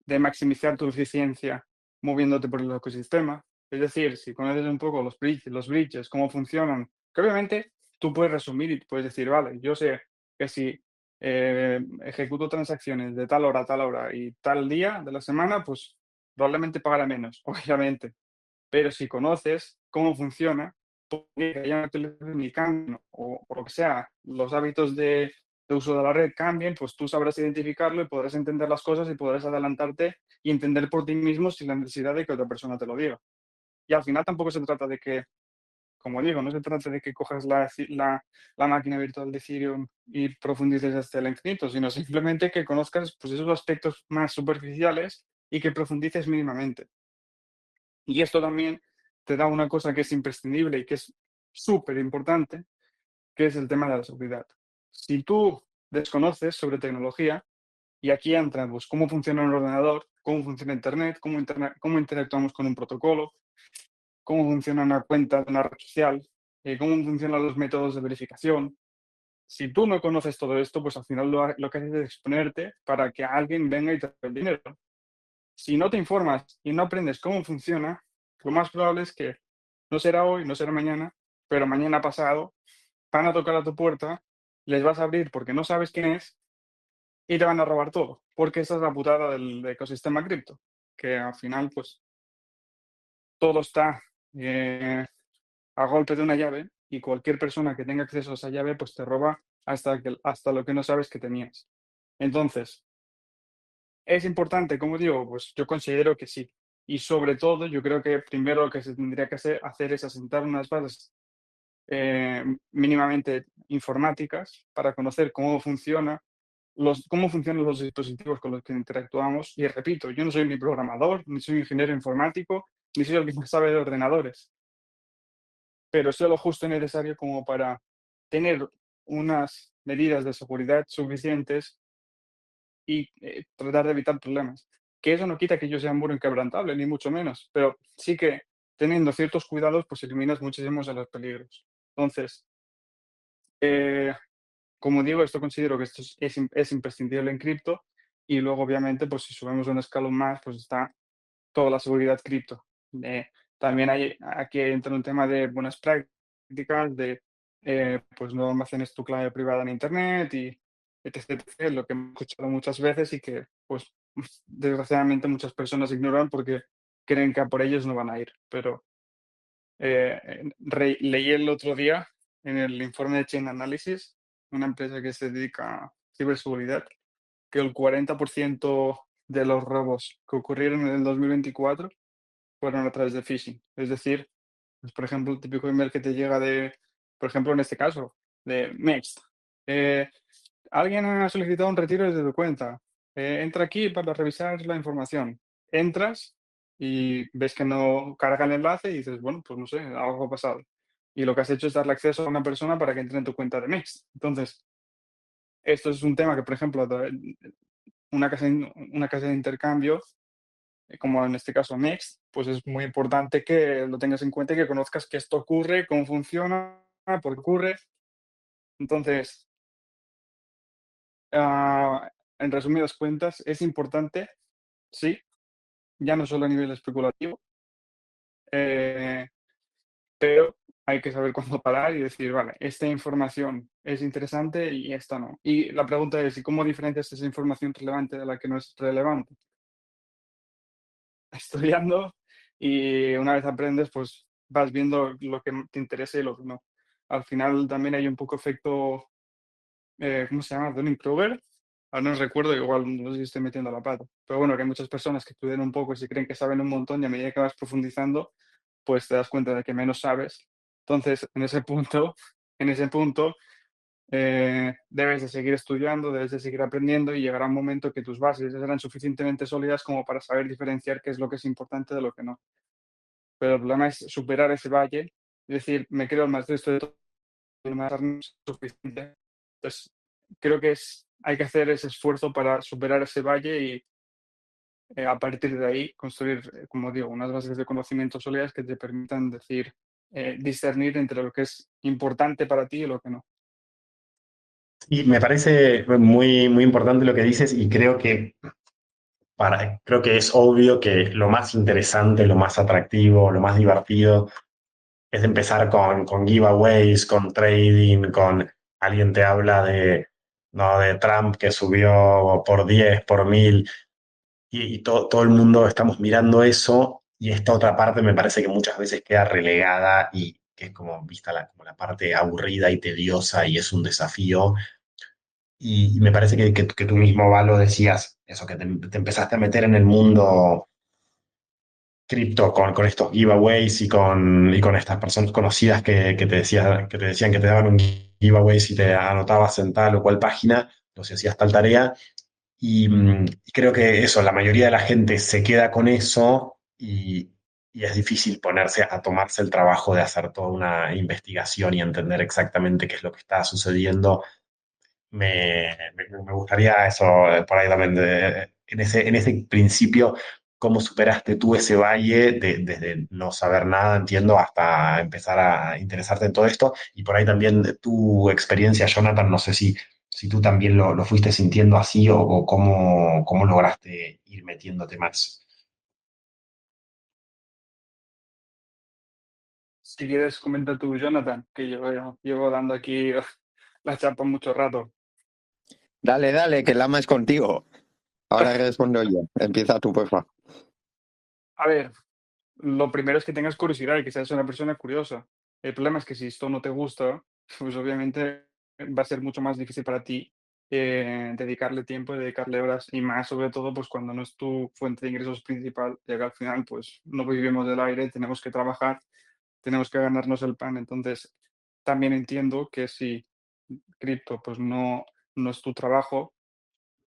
de maximizar tu eficiencia moviéndote por el ecosistema. Es decir, si conoces un poco los bridges, cómo funcionan, que obviamente tú puedes resumir y puedes decir, vale, yo sé que si ejecuto transacciones de tal hora a tal hora y tal día de la semana, pues probablemente pagará menos, obviamente. Pero si conoces cómo funciona, puede que haya una actualización y cambien, o lo que sea, los hábitos de uso de la red cambien, pues tú sabrás identificarlo y podrás entender las cosas y podrás adelantarte y entender por ti mismo sin la necesidad de que otra persona te lo diga. Y al final tampoco se trata de que, como digo, no se trata de que cojas la máquina virtual de Ethereum y profundices hasta el infinito, sino simplemente que conozcas pues, esos aspectos más superficiales y que profundices mínimamente. Y esto también te da una cosa que es imprescindible y que es súper importante, que es el tema de la seguridad. Si tú desconoces sobre tecnología, y aquí entra pues, cómo funciona un ordenador, cómo funciona Internet, cómo interactuamos con un protocolo, cómo funciona una cuenta de una red social, cómo funcionan los métodos de verificación. Si tú no conoces todo esto, pues al final lo que haces es exponerte para que alguien venga y te dé el dinero. Si no te informas y no aprendes cómo funciona, lo más probable es que no será hoy, no será mañana, pero mañana pasado van a tocar a tu puerta, les vas a abrir porque no sabes quién es y te van a robar todo, porque esa es la putada del ecosistema cripto, que al final pues todo está a golpe de una llave y cualquier persona que tenga acceso a esa llave pues te roba hasta lo que no sabes que tenías. Entonces, ¿es importante? Como digo, pues yo considero que sí. Y sobre todo, yo creo que primero lo que se tendría que hacer es asentar unas bases mínimamente informáticas para conocer cómo funcionan los dispositivos con los que interactuamos. Y repito, yo no soy ni programador, ni soy ingeniero informático, ni soy el que más sabe de ordenadores, pero sé lo justo y necesario como para tener unas medidas de seguridad suficientes y tratar de evitar problemas. Que eso no quita que yo sea un muro inquebrantable, ni mucho menos, pero sí que teniendo ciertos cuidados, pues eliminas muchísimos de los peligros. Entonces, eh, como digo, esto considero que esto es imprescindible en cripto y luego, obviamente, pues si subimos un escalón más, pues está toda la seguridad cripto. También aquí entra un tema de buenas prácticas, de pues no almacenes tu clave privada en Internet y etc, etc, lo que hemos escuchado muchas veces y que pues desgraciadamente muchas personas ignoran porque creen que a por ellos no van a ir. Pero leí el otro día en el informe de Chain Analysis, una empresa que se dedica a ciberseguridad, que el 40% de los robos que ocurrieron en el 2024 fueron a través de phishing. Es decir, pues, por ejemplo, el típico email que te llega por ejemplo, en este caso, de Next. Alguien ha solicitado un retiro desde tu cuenta. Entra aquí para revisar la información. Entras y ves que no carga el enlace y dices, bueno, pues no sé, algo ha pasado. Y lo que has hecho es darle acceso a una persona para que entre en tu cuenta de Next. Entonces, esto es un tema que, por ejemplo, una casa de intercambio, como en este caso Next, pues es muy importante que lo tengas en cuenta y que conozcas que esto ocurre, cómo funciona, por qué ocurre. Entonces, en resumidas cuentas, es importante, sí, ya no solo a nivel especulativo, eh, pero hay que saber cuándo parar y decir, vale, esta información es interesante y esta no. Y la pregunta es, ¿y cómo diferencias esa información relevante de la que no es relevante? Estudiando y una vez aprendes, pues vas viendo lo que te interesa y lo que no. Al final también hay un poco efecto, ¿cómo se llama? Dunning-Kruger. Ahora no recuerdo, igual no sé si estoy metiendo la pata. Pero bueno, que hay muchas personas que estudian un poco y se creen que saben un montón y a medida que vas profundizando, pues te das cuenta de que menos sabes. Entonces, en ese punto, en ese punto debes de seguir estudiando, debes de seguir aprendiendo y llegará un momento que tus bases serán suficientemente sólidas como para saber diferenciar qué es lo que es importante de lo que no. Pero el problema es superar ese valle y decir, me creo el más listo de todo, no me va a dar suficiente. Entonces, creo que hay que hacer ese esfuerzo para superar ese valle y a partir de ahí construir, como digo, unas bases de conocimiento sólidas que te permitan decir, discernir entre lo que es importante para ti y lo que no. Y me parece muy, muy importante lo que dices y creo que es obvio que lo más interesante, lo más atractivo, lo más divertido es empezar con giveaways, con trading, con alguien te habla no, de Trump que subió por 10 por 1000 y todo el mundo estamos mirando eso y esta otra parte me parece que muchas veces queda relegada y que es como vista como la parte aburrida y tediosa y es un desafío. Y me parece que tú mismo, Valo, decías eso, que te empezaste a meter en el mundo cripto con estos giveaways y con estas personas conocidas que te decían que te daban un giveaway si te anotabas en tal o cual página, o si hacías tal tarea. Y creo que eso, la mayoría de la gente se queda con eso y es difícil ponerse a tomarse el trabajo de hacer toda una investigación y entender exactamente qué es lo que está sucediendo. Me gustaría eso, por ahí también, en ese principio, cómo superaste tú ese valle desde no saber nada, entiendo, hasta empezar a interesarte en todo esto. Y por ahí también tu experiencia, Jonathan, no sé si tú también lo fuiste sintiendo así o cómo lograste ir metiéndote más. Si quieres, comenta tú, Jonathan, que yo llevo dando aquí la chapa mucho rato. Dale, dale, que el ama es contigo. Ahora respondo yo. Empieza tú, por favor. A ver, lo primero es que tengas curiosidad y que seas una persona curiosa. El problema es que si esto no te gusta, pues obviamente va a ser mucho más difícil para ti dedicarle tiempo, dedicarle horas y más sobre todo pues cuando no es tu fuente de ingresos principal, llega al final pues no vivimos del aire, tenemos que trabajar, tenemos que ganarnos el pan. Entonces también entiendo que si cripto pues no es tu trabajo,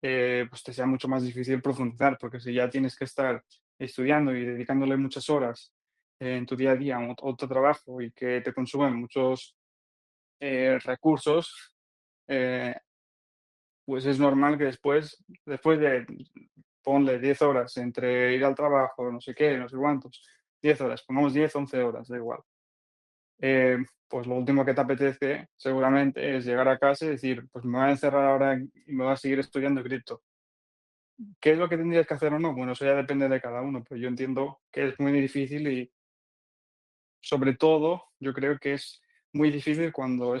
pues te sea mucho más difícil profundizar, porque si ya tienes que estar estudiando y dedicándole muchas horas en tu día a día a otro trabajo y que te consumen muchos recursos, eh, pues es normal que después de, ponle 10 horas entre ir al trabajo, no sé qué, no sé cuántos, 10 horas, pongamos 10 11 horas, da igual. Pues lo último que te apetece seguramente es llegar a casa y decir, pues me voy a encerrar ahora y me voy a seguir estudiando cripto. ¿Qué es lo que tendrías que hacer o no? Bueno, eso ya depende de cada uno, pero yo entiendo que es muy difícil y sobre todo yo creo que es muy difícil cuando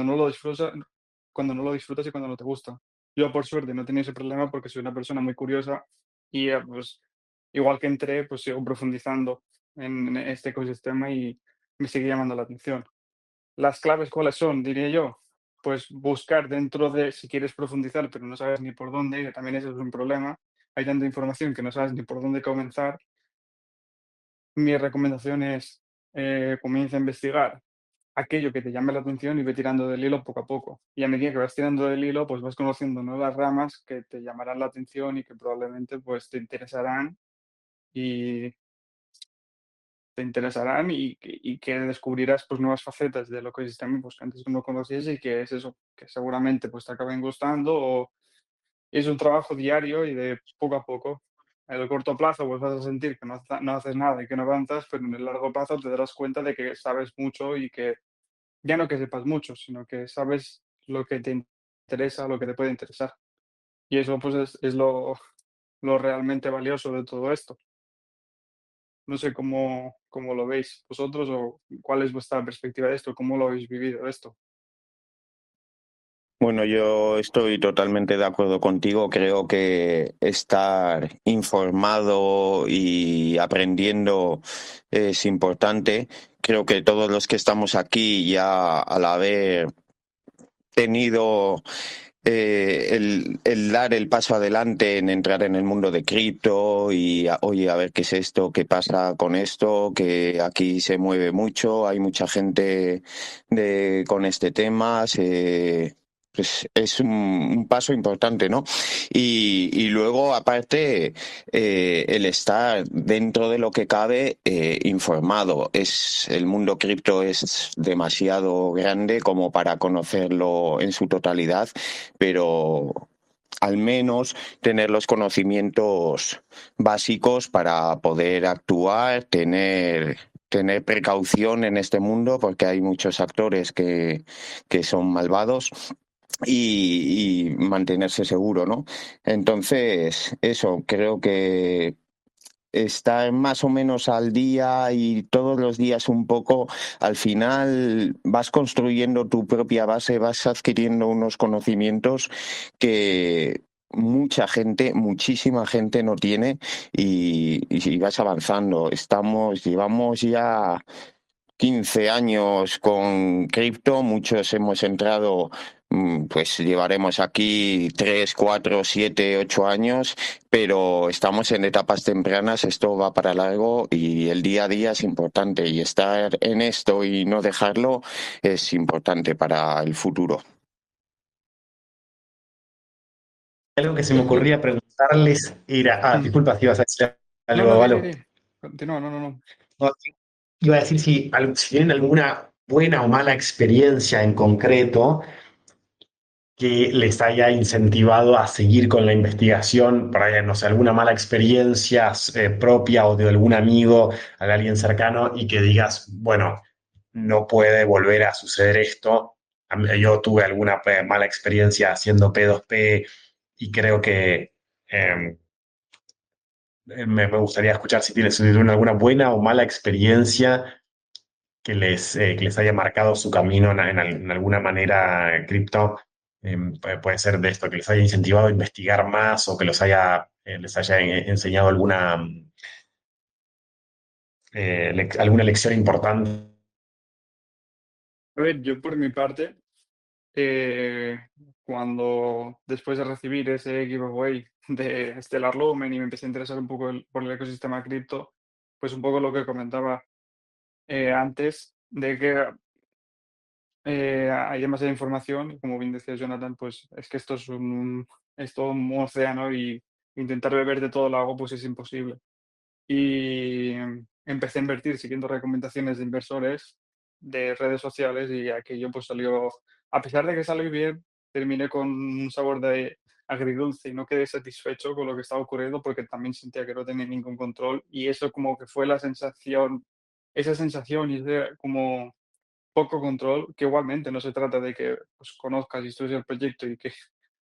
no lo disfrutas y cuando no te gusta. Yo por suerte no he tenido ese problema porque soy una persona muy curiosa y pues igual que entré, pues sigo profundizando en este ecosistema y me sigue llamando la atención. ¿Las claves cuáles son? Diría yo. Pues buscar dentro de, si quieres profundizar, pero no sabes ni por dónde, que también eso es un problema. Hay tanta información que no sabes ni por dónde comenzar. Mi recomendación es comienza a investigar aquello que te llame la atención y ve tirando del hilo poco a poco. Y a medida que vas tirando del hilo, pues vas conociendo nuevas ramas que te llamarán la atención y que probablemente pues y y que descubrirás pues nuevas facetas del ecosistema pues, que antes no conocías y que es eso, que seguramente pues te acaben gustando o es un trabajo diario y de poco a poco. En el corto plazo pues vas a sentir que no haces nada y que no avanzas, pero en el largo plazo te darás cuenta de que sabes mucho y que ya no que sepas mucho, sino que sabes lo que te interesa, lo que te puede interesar. Y eso pues es lo realmente valioso de todo esto. No sé cómo lo veis vosotros o cuál es vuestra perspectiva de esto, cómo lo habéis vivido esto. Bueno, yo estoy totalmente de acuerdo contigo. Creo que estar informado y aprendiendo es importante. Creo que todos los que estamos aquí ya al haber tenido el dar el paso adelante en entrar en el mundo de cripto y, oye, a ver qué es esto, qué pasa con esto, que aquí se mueve mucho, hay mucha gente con este tema, pues es un paso importante, ¿no? Y luego, aparte, el estar dentro de lo que cabe informado. El mundo cripto es demasiado grande como para conocerlo en su totalidad, pero al menos tener los conocimientos básicos para poder actuar, tener precaución en este mundo, porque hay muchos actores que son malvados. Y mantenerse seguro, ¿no? Entonces, eso, creo que estar más o menos al día y todos los días un poco, al final vas construyendo tu propia base, vas adquiriendo unos conocimientos que mucha gente, muchísima gente no tiene y vas avanzando. Llevamos ya 15 años con cripto, muchos hemos entrado, pues llevaremos aquí 3, 4, 7, 8 años, pero estamos en etapas tempranas, esto va para largo y el día a día es importante y estar en esto y no dejarlo es importante para el futuro. Algo que se me ocurría preguntarles era, disculpa si ibas a decir No, no, algo, Valo. continúa, no. No, iba a decir si tienen alguna buena o mala experiencia en concreto que les haya incentivado a seguir con la investigación, por ahí, no sé, alguna mala experiencia propia o de algún amigo, de alguien cercano, y que digas, bueno, no puede volver a suceder esto. Yo tuve alguna mala experiencia haciendo P2P y creo que me gustaría escuchar si tuvieron alguna buena o mala experiencia que les haya marcado su camino en alguna manera cripto. Puede ser de esto, que les haya incentivado a investigar más o que les haya enseñado alguna lección importante. A ver, yo por mi parte, eh, cuando después de recibir ese giveaway de Stellar Lumen y me empecé a interesar un poco por el ecosistema cripto, pues un poco lo que comentaba antes, de que hay demasiada información y como bien decía Jonathan, pues es que es todo un océano y intentar beber de todo el agua pues es imposible. Y empecé a invertir siguiendo recomendaciones de inversores de redes sociales y aquello pues salió, a pesar de que salió bien, terminé con un sabor de agridulce y no quedé satisfecho con lo que estaba ocurriendo porque también sentía que no tenía ningún control y eso como que fue esa sensación y ese como poco control, que igualmente no se trata de que pues, conozcas y estudies el proyecto y que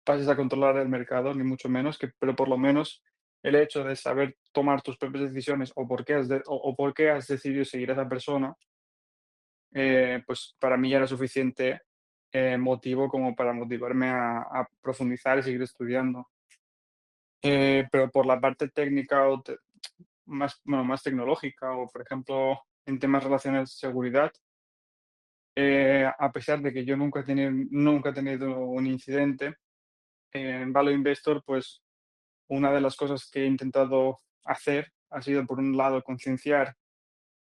pases a controlar el mercado, ni mucho menos, pero por lo menos el hecho de saber tomar tus propias decisiones o por qué has decidido seguir a esa persona, pues para mí ya era suficiente motivo como para motivarme a profundizar y seguir estudiando. Pero por la parte técnica más tecnológica o, por ejemplo, en temas relacionados a seguridad, a pesar de que yo nunca he tenido un incidente, en Value Investor, pues una de las cosas que he intentado hacer ha sido, por un lado, concienciar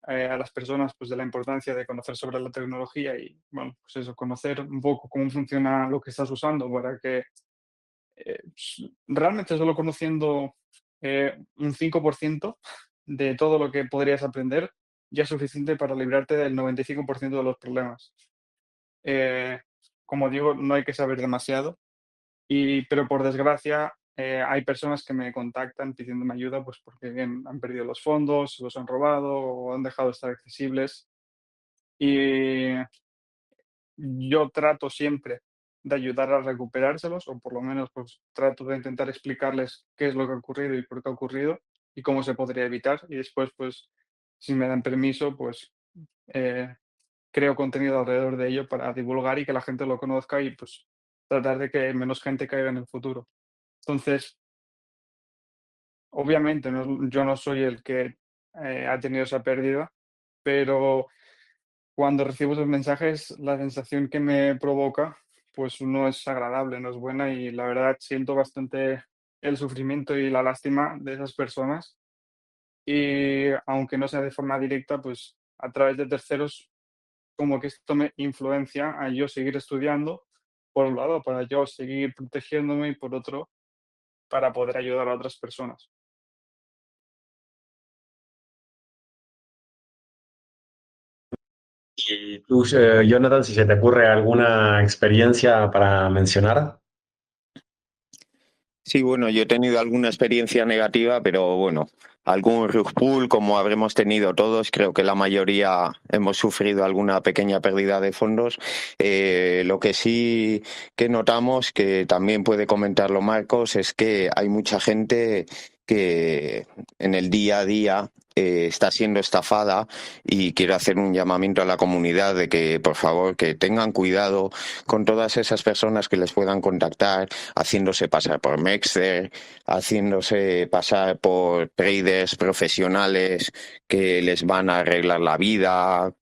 a las personas pues, de la importancia de conocer sobre la tecnología y, bueno, pues eso, conocer un poco cómo funciona lo que estás usando para que realmente solo conociendo un 5% de todo lo que podrías aprender ya es suficiente para librarte del 95% de los problemas. Eh, como digo, no hay que saber demasiado, pero por desgracia hay personas que me contactan pidiéndome ayuda pues porque bien, han perdido los fondos, los han robado o han dejado de estar accesibles. Y yo trato siempre de ayudar a recuperárselos o por lo menos pues trato de intentar explicarles qué es lo que ha ocurrido y por qué ha ocurrido y cómo se podría evitar. Y después, pues, si me dan permiso, pues eh, creo contenido alrededor de ello para divulgar y que la gente lo conozca y pues tratar de que menos gente caiga en el futuro. Entonces, obviamente yo no soy el que ha tenido esa pérdida, pero cuando recibo esos mensajes, la sensación que me provoca, pues no es agradable, no es buena y la verdad siento bastante el sufrimiento y la lástima de esas personas. Y aunque no sea de forma directa, pues a través de terceros, como que esto me influencia a yo seguir estudiando, por un lado, para yo seguir protegiéndome y por otro, para poder ayudar a otras personas. Y tú, Jonathan, si se te ocurre alguna experiencia para mencionar. Sí, bueno, yo he tenido alguna experiencia negativa, pero bueno, algún rug pull, como habremos tenido todos, creo que la mayoría hemos sufrido alguna pequeña pérdida de fondos. Lo que sí que notamos, que también puede comentarlo Marcos, es que hay mucha gente que en el día a día está siendo estafada, y quiero hacer un llamamiento a la comunidad de que, por favor, que tengan cuidado con todas esas personas que les puedan contactar haciéndose pasar por Mexer, haciéndose pasar por traders profesionales que les van a arreglar la vida,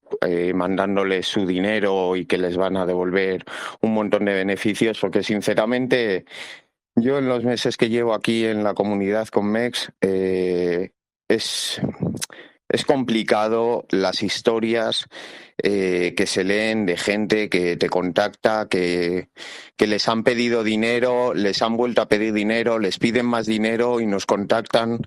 mandándoles su dinero y que les van a devolver un montón de beneficios, porque sinceramente yo en los meses que llevo aquí en la comunidad con Mex, es, es complicado las historias que se leen de gente que te contacta, que les han pedido dinero, les han vuelto a pedir dinero, les piden más dinero y nos contactan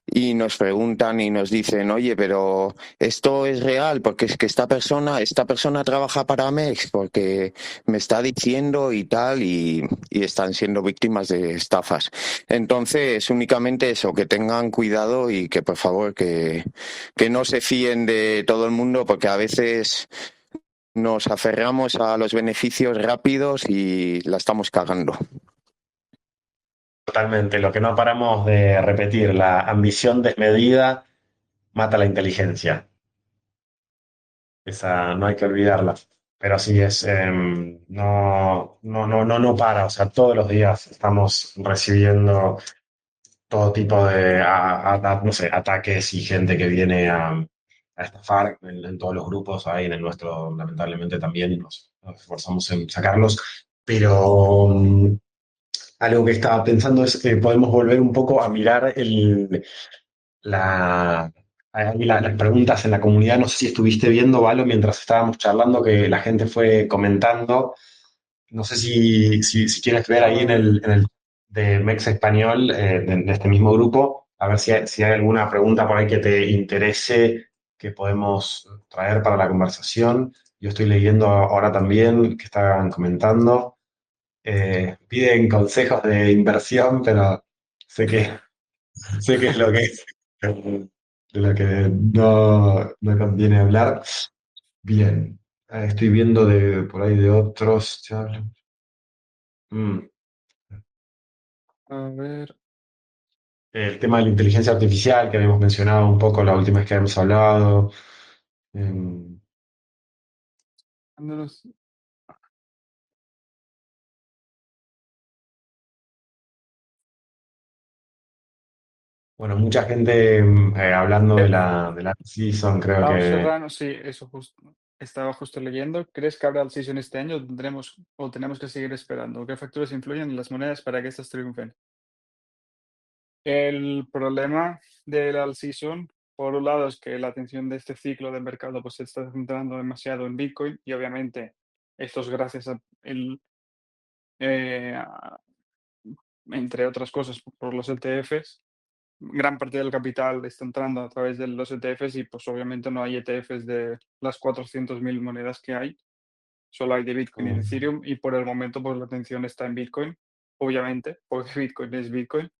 y nos preguntan y nos dicen, oye, pero esto es real, porque es que esta persona trabaja para Mex, porque me está diciendo y tal, y están siendo víctimas de estafas. Entonces, únicamente eso, que tengan cuidado y que por favor que no se fíen de todo el mundo, porque a veces nos aferramos a los beneficios rápidos y la estamos cagando. Totalmente, lo que no paramos de repetir, la ambición desmedida mata la inteligencia. Esa no hay que olvidarla. Pero sí es, no para. O sea, todos los días estamos recibiendo todo tipo de, no sé, ataques y gente que viene a estafar en todos los grupos. Ahí en el nuestro, lamentablemente, también nos esforzamos en sacarlos. Pero algo que estaba pensando es que podemos volver un poco a mirar la, las preguntas en la comunidad. No sé si estuviste viendo, Valo, mientras estábamos charlando, que la gente fue comentando. No sé si quieres ver ahí Ah, en el de Mex Español, de este mismo grupo, a ver si hay alguna pregunta por ahí que te interese que podemos traer para la conversación. Yo estoy leyendo ahora también que estaban comentando. Piden consejos de inversión, pero sé que, sé que es lo que es, de lo que no conviene hablar. Bien, estoy viendo por ahí de otros. Mm, a ver, el tema de la inteligencia artificial que habíamos mencionado un poco la última vez que habíamos hablado. Em, dándonos- bueno, mucha gente hablando eh, de la season, creo Pau que Serrano, sí, eso justo. Estaba justo leyendo. ¿Crees que habrá season este año o tenemos que seguir esperando? ¿Qué factores influyen en las monedas para que estas triunfen? El problema del all season, por un lado, es que la atención de este ciclo de mercado pues, se está centrando demasiado en Bitcoin y obviamente esto es gracias a eh, a- entre otras cosas, por los ETFs. Gran parte del capital está entrando a través de los ETFs y pues obviamente no hay ETFs de las 400.000 monedas que hay, solo hay de Bitcoin y de mm, Ethereum y por el momento pues la atención está en Bitcoin, obviamente, porque Bitcoin es Bitcoin.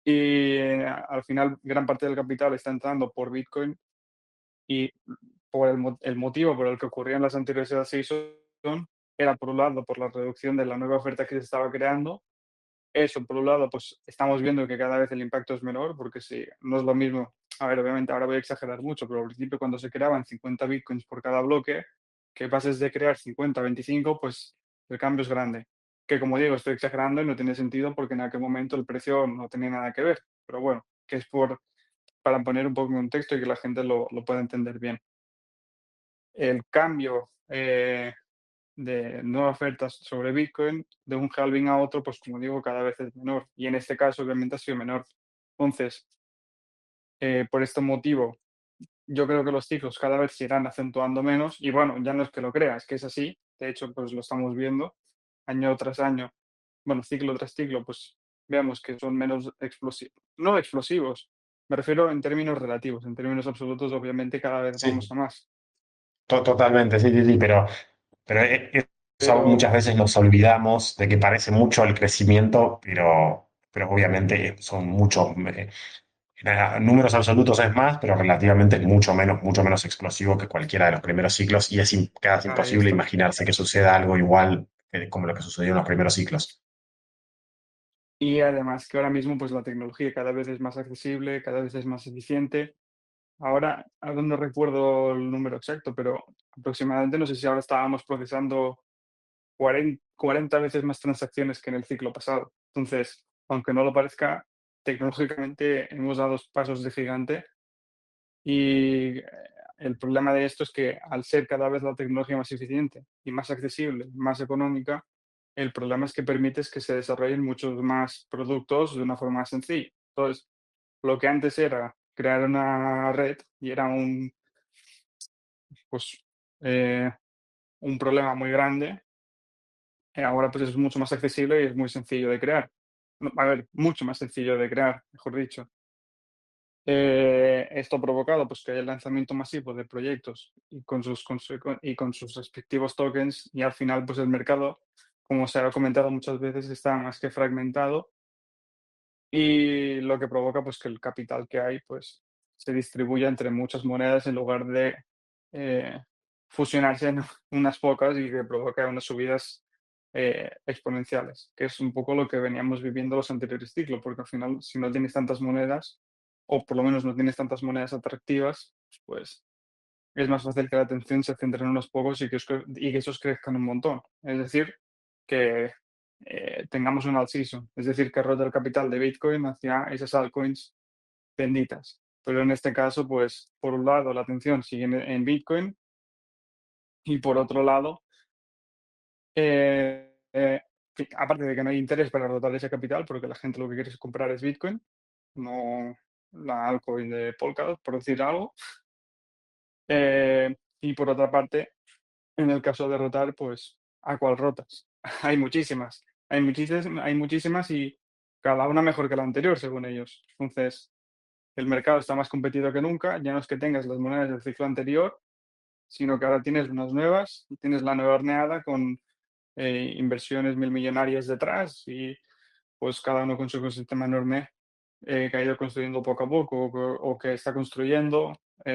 Y al final gran parte del capital está entrando por Bitcoin y por el motivo por el que ocurrían las anteriores season era por un lado por la reducción de la nueva oferta que se estaba creando. Eso, por un lado, pues estamos viendo que cada vez el impacto es menor, porque si no es lo mismo, a ver, obviamente ahora voy a exagerar mucho, pero al principio cuando se creaban 50 bitcoins por cada bloque, que pases de crear 50 a 25, pues el cambio es grande. Que como digo, estoy exagerando y no tiene sentido porque en aquel momento el precio no tenía nada que ver, pero bueno, que es para poner un poco en contexto y que la gente lo pueda entender bien. El cambio de nuevas ofertas sobre Bitcoin, de un halving a otro, pues como digo, cada vez es menor. Y en este caso, obviamente, ha sido menor. Entonces, por este motivo, yo creo que los ciclos cada vez se irán acentuando menos. Y bueno, ya no es que lo creas, que es así. De hecho, pues lo estamos viendo año tras año. Bueno, ciclo tras ciclo, pues vemos que son menos explosivos. No explosivos, me refiero en términos relativos. En términos absolutos, obviamente, cada vez Sí, vamos a más. totalmente, sí, sí, sí, pero eso Pero muchas veces nos olvidamos de que parece mucho el crecimiento, pero obviamente son muchos, números absolutos es más, pero relativamente es mucho menos explosivo que cualquiera de los primeros ciclos y es casi ahí imposible está. imaginarse que suceda algo igual como lo que sucedió en los primeros ciclos. Y además que ahora mismo pues la tecnología cada vez es más accesible, cada vez es más eficiente. Ahora no recuerdo el número exacto, pero aproximadamente, no sé si ahora estábamos procesando 40 veces más transacciones que en el ciclo pasado. Entonces, aunque no lo parezca, tecnológicamente hemos dado pasos de gigante y el problema de esto es que al ser cada vez la tecnología más eficiente y más accesible, más económica, el problema es que permites que se desarrollen muchos más productos de una forma más sencilla. Entonces, lo que antes era crear una red y era pues, eh, un problema muy grande, ahora pues es mucho más accesible y es muy sencillo de crear. No, a ver, mucho más sencillo de crear, mejor dicho. Esto ha provocado pues, que haya el lanzamiento masivo de proyectos y con sus respectivos tokens y al final pues el mercado, como se ha comentado muchas veces, está más que fragmentado y lo que provoca pues, que el capital que hay pues, se distribuya entre muchas monedas en lugar de eh, fusionarse en unas pocas y que provoque unas subidas exponenciales, que es un poco lo que veníamos viviendo los anteriores ciclos, porque al final si no tienes tantas monedas, o por lo menos no tienes tantas monedas atractivas, pues es más fácil que la atención se centre en unos pocos y que esos crezcan un montón. Es decir, que tengamos un alt season, es decir, que rota el capital de Bitcoin hacia esas altcoins benditas. Pero en este caso, pues por un lado la atención sigue en Bitcoin y por otro lado, aparte de que no hay interés para rotar ese capital, porque la gente lo que quiere es comprar es Bitcoin, no la altcoin de Polkadot, por decir algo. Y por otra parte, en el caso de rotar, pues, ¿a cuál rotas? Hay muchísimas, hay muchísimas y cada una mejor que la anterior, según ellos. Entonces, el mercado está más competido que nunca, ya no es que tengas las monedas del ciclo anterior, sino que ahora tienes unas nuevas, tienes la nueva horneada con inversiones mil millonarias detrás y pues cada uno con su ecosistema enorme que ha ido construyendo poco a poco o que está construyendo,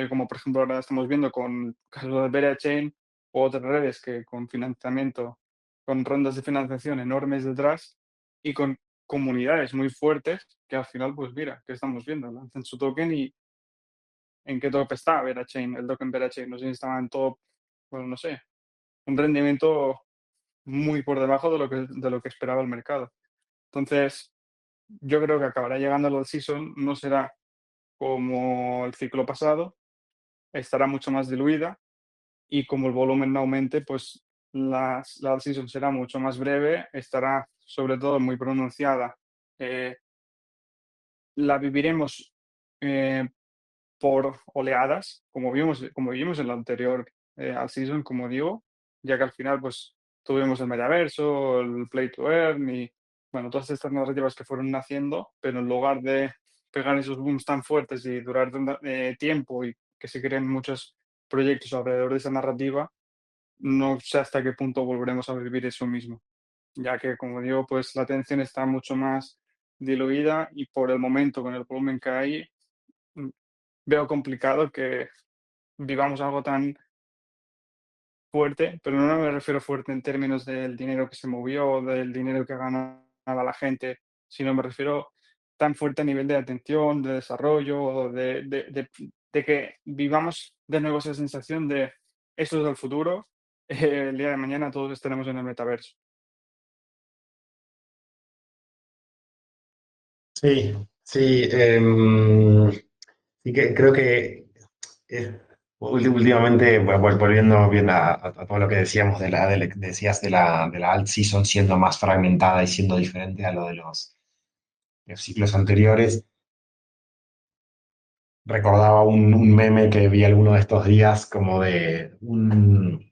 como por ejemplo ahora estamos viendo con casos de VeRaChain o otras redes que con financiamiento, con rondas de financiación enormes detrás y con comunidades muy fuertes que al final, pues mira, ¿qué estamos viendo? Lanzan su token y ¿en qué top está VeRaChain? El token VeRaChain, no sé si estaba en top, bueno, no sé, un rendimiento muy por debajo de lo que esperaba el mercado. Entonces, yo creo que acabará llegando al season, no será como el ciclo pasado, estará mucho más diluida y como el volumen no aumente, pues la season será mucho más breve, estará sobre todo muy pronunciada. eh, la viviremos eh, por oleadas, como vimos en la anterior all season, como digo, ya que al final pues tuvimos el metaverso, el play to earn y bueno, todas estas narrativas que fueron naciendo, pero en lugar de pegar esos booms tan fuertes y durar tiempo y que se creen muchos proyectos alrededor de esa narrativa, no sé hasta qué punto volveremos a vivir eso mismo, ya que como digo, pues la atención está mucho más diluida y por el momento con el volumen que hay, mm, veo complicado que vivamos algo tan fuerte, pero no me refiero fuerte en términos del dinero que se movió o del dinero que ganaba la gente, sino me refiero tan fuerte a nivel de atención, de desarrollo, o de que vivamos de nuevo esa sensación de esto es el futuro, el día de mañana todos estaremos en el metaverso. Sí, sí, sí que creo que es, Últimamente, volviendo bien a todo lo que decíamos decías de la alt season siendo más fragmentada y siendo diferente a lo de los ciclos anteriores, recordaba un meme que vi alguno de estos días como de un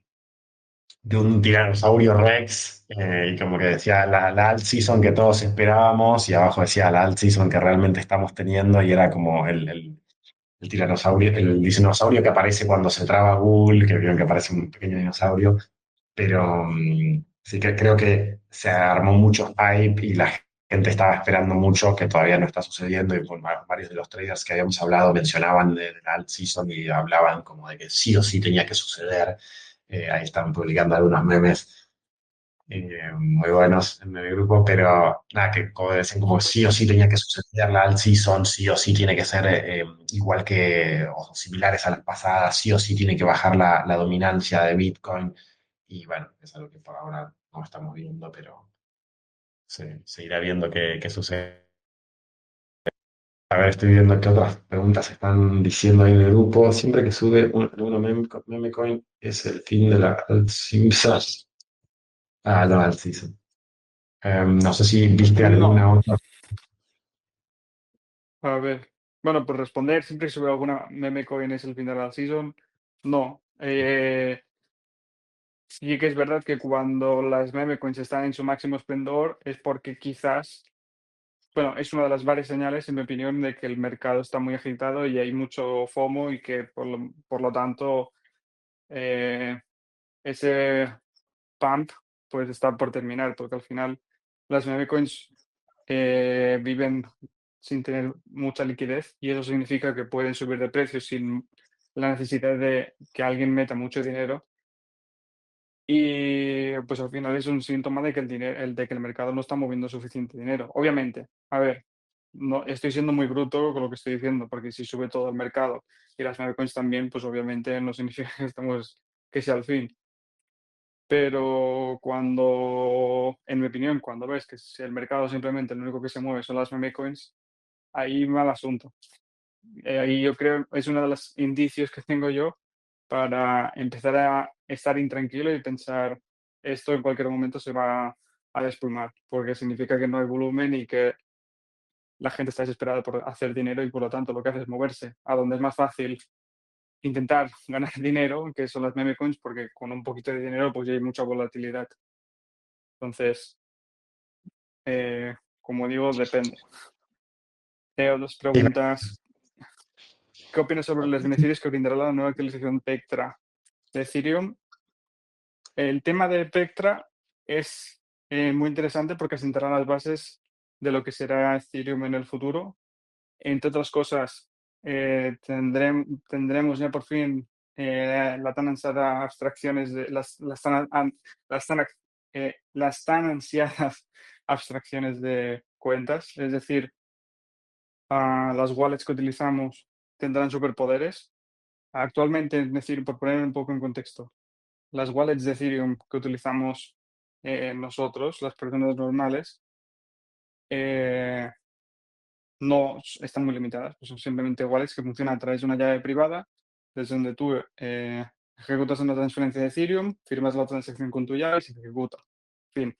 tiranosaurio Rex, y como que decía la alt season que todos esperábamos, y abajo decía la alt season que realmente estamos teniendo, y era como el tiranosaurio, el dinosaurio que aparece cuando se traba Google, que vieron que aparece un pequeño dinosaurio, pero sí que creo que se armó mucho hype y la gente estaba esperando mucho que todavía no está sucediendo, y varios de los traders que habíamos hablado mencionaban de la alt season y hablaban como de que sí o sí tenía que suceder. Ahí están publicando algunos memes muy buenos en el grupo, pero nada, que como decían, como sí o sí tenía que suceder la alt season, sí o sí tiene que ser igual que, o similares a las pasadas, sí o sí tiene que bajar la dominancia de Bitcoin, y bueno, es algo que por ahora no estamos viendo, pero se irá viendo qué sucede. A ver, estoy viendo qué otras preguntas están diciendo ahí en el grupo. Siempre que sube uno meme coin es el fin de la alt season. Ah, la alt season. No sé si viste No, alguna otra. a ver. Bueno, por responder, siempre que sube alguna meme coin es el final de la season. No. Sí que es verdad que cuando las meme coins están en su máximo esplendor es porque quizás, bueno, es una de las varias señales, en mi opinión, de que el mercado está muy agitado y hay mucho FOMO y que por lo tanto eh, ese pump pues está por terminar, porque al final las meme coins viven sin tener mucha liquidez y eso significa que pueden subir de precio sin la necesidad de que alguien meta mucho dinero. Y pues al final es un síntoma de que de que el mercado no está moviendo suficiente dinero. Obviamente, a ver, no estoy siendo muy bruto con lo que estoy diciendo, porque si sube todo el mercado y las meme coins también, pues obviamente no significa que sea el fin. Pero en mi opinión, cuando ves que si el mercado simplemente lo único que se mueve son las meme coins, ahí mal asunto. Ahí yo creo es uno de los indicios que tengo yo para empezar a estar intranquilo y pensar esto en cualquier momento se va a desplomar, porque significa que no hay volumen y que la gente está desesperada por hacer dinero y por lo tanto lo que hace es moverse a donde es más fácil intentar ganar dinero, que son las meme coins, porque con un poquito de dinero pues ya hay mucha volatilidad. Entonces, como digo, depende. Otras preguntas. ¿Qué opinas sobre los beneficios que brindará la nueva actualización Pectra de Ethereum? El tema de Pectra es muy interesante porque asentará las bases de lo que será Ethereum en el futuro. Entre otras cosas, tendremos ya por fin la tan ansiada abstracciones de las tan ansiadas abstracciones de cuentas, es decir, las wallets que utilizamos tendrán superpoderes. Actualmente, es decir, por poner un poco en contexto, las wallets de Ethereum que utilizamos nosotros, las personas normales, eh, no están muy limitadas, pues son simplemente wallets que funcionan a través de una llave privada, desde donde tú ejecutas una transferencia de Ethereum, firmas la transacción con tu llave y se ejecuta. En fin.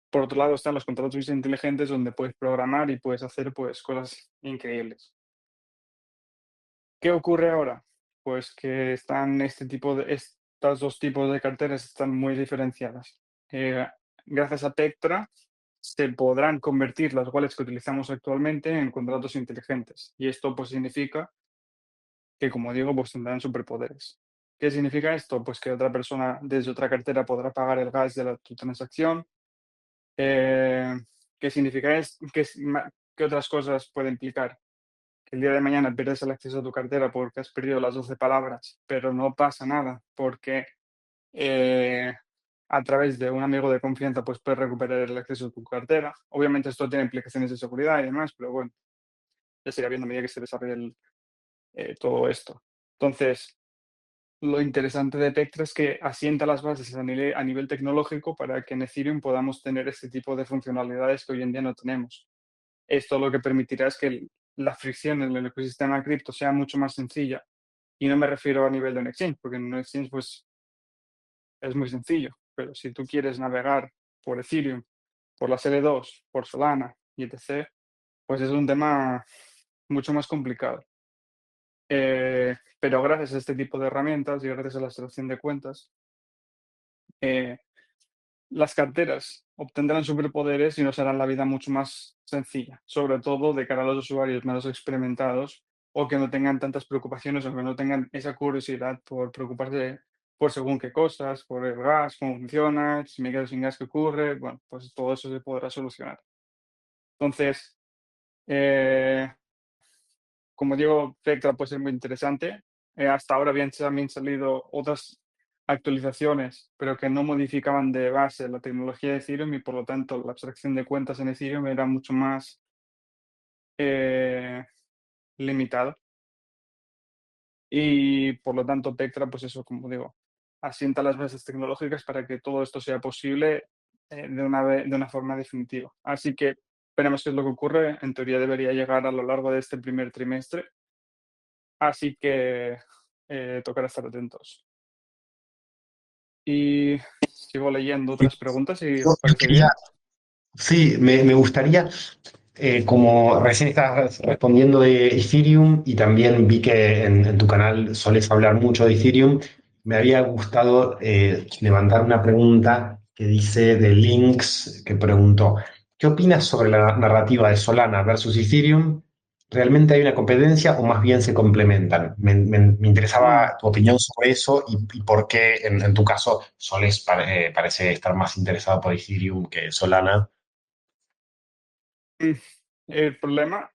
Por otro lado están los contratos inteligentes donde puedes programar y puedes hacer pues cosas increíbles. ¿Qué ocurre ahora? Pues que estas dos tipos de carteras están muy diferenciadas. Gracias a Pectra se podrán convertir las wallets que utilizamos actualmente en contratos inteligentes. Y esto pues significa que, como digo, pues tendrán superpoderes. ¿Qué significa esto? Pues que otra persona desde otra cartera podrá pagar el gas de tu transacción. ¿Qué significa esto? ¿Qué otras cosas puede implicar? El día de mañana pierdes el acceso a tu cartera porque has perdido las 12 palabras, pero no pasa nada porque a través de un amigo de confianza pues puedes recuperar el acceso a tu cartera. Obviamente esto tiene implicaciones de seguridad y demás, pero bueno, ya se irá viendo a medida que se desarrolle todo esto. Entonces, lo interesante de Pectra es que asienta las bases a nivel tecnológico para que en Ethereum podamos tener este tipo de funcionalidades que hoy en día no tenemos. Esto lo que permitirá es que la fricción en el ecosistema cripto sea mucho más sencilla Y no me refiero a nivel de un exchange, porque en un exchange pues es muy sencillo, pero si tú quieres navegar por Ethereum, por la serie 2, por Solana y etc., pues es un tema mucho más complicado. Pero gracias a este tipo de herramientas y gracias a la extracción de cuentas, eh, las carteras obtendrán superpoderes y nos harán la vida mucho más sencilla, sobre todo de cara a los usuarios menos experimentados o que no tengan tantas preocupaciones o que no tengan esa curiosidad por preocuparse por según qué cosas, por el gas, cómo funciona, si me quedo sin gas, ¿qué ocurre? Bueno, pues todo eso se podrá solucionar. Entonces, eh, como digo, Vectra puede ser muy interesante. Hasta ahora habían también salido otras actualizaciones, pero que no modificaban de base la tecnología de Ethereum y por lo tanto la abstracción de cuentas en Ethereum era mucho más eh, limitada. Y por lo tanto, Vectra, pues eso, como digo, asienta las bases tecnológicas para que todo esto sea posible de una forma definitiva. Así que veremos qué es lo que ocurre. En teoría debería llegar a lo largo de este primer trimestre. Así que tocará estar atentos. Y sigo leyendo otras preguntas, si os Yo parece bien. sí, me gustaría, como recién estabas respondiendo de Ethereum y también vi que en tu canal solés hablar mucho de Ethereum, me había gustado levantar una pregunta que dice de Links, que preguntó, ¿qué opinas sobre la narrativa de Solana versus Ethereum? ¿Realmente hay una competencia o más bien se complementan? Me Mm, interesaba tu opinión sobre eso y por qué en tu caso solés parece estar más interesado por Ethereum que Solana. mm. El problema,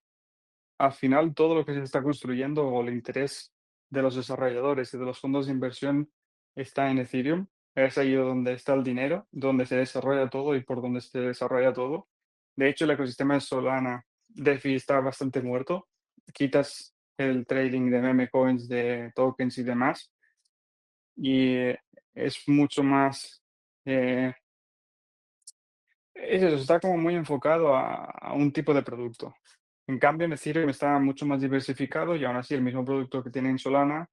al final, todo lo que se está construyendo o el interés de los desarrolladores y de los fondos de inversión está en Ethereum. Es ahí donde está el dinero, donde se desarrolla todo y por donde se desarrolla todo. De hecho, el ecosistema de Solana DeFi está bastante muerto. Quitas el trading de meme coins, de tokens y demás, y es mucho más es eso, está como muy enfocado a un tipo de producto. En cambio, en Ethereum está mucho más diversificado y aún así el mismo producto que tienen en Solana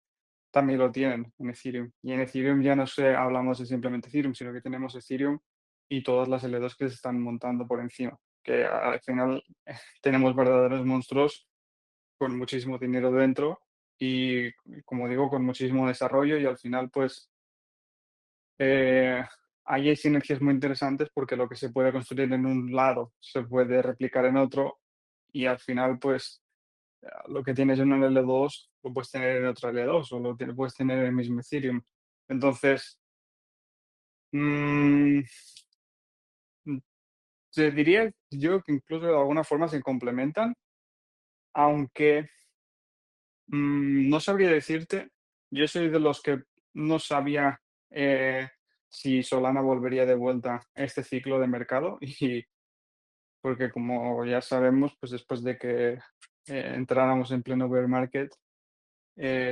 también lo tienen en Ethereum. Y en Ethereum ya no se hablamos de simplemente Ethereum, sino que tenemos Ethereum y todas las L2 que se están montando por encima. Que al final tenemos verdaderos monstruos con muchísimo dinero dentro y, como digo, con muchísimo desarrollo y al final, pues eh, ahí hay sinergias muy interesantes porque lo que se puede construir en un lado se puede replicar en otro y al final, pues, lo que tienes en un L2 lo puedes tener en otro L2 o puedes tener en el mismo Ethereum. Entonces, mm, mm, te diría yo que incluso de alguna forma se complementan, aunque no sabría decirte. Yo soy de los que no sabía si Solana volvería de vuelta a este ciclo de mercado y porque como ya sabemos, pues después de que entráramos en pleno bear market,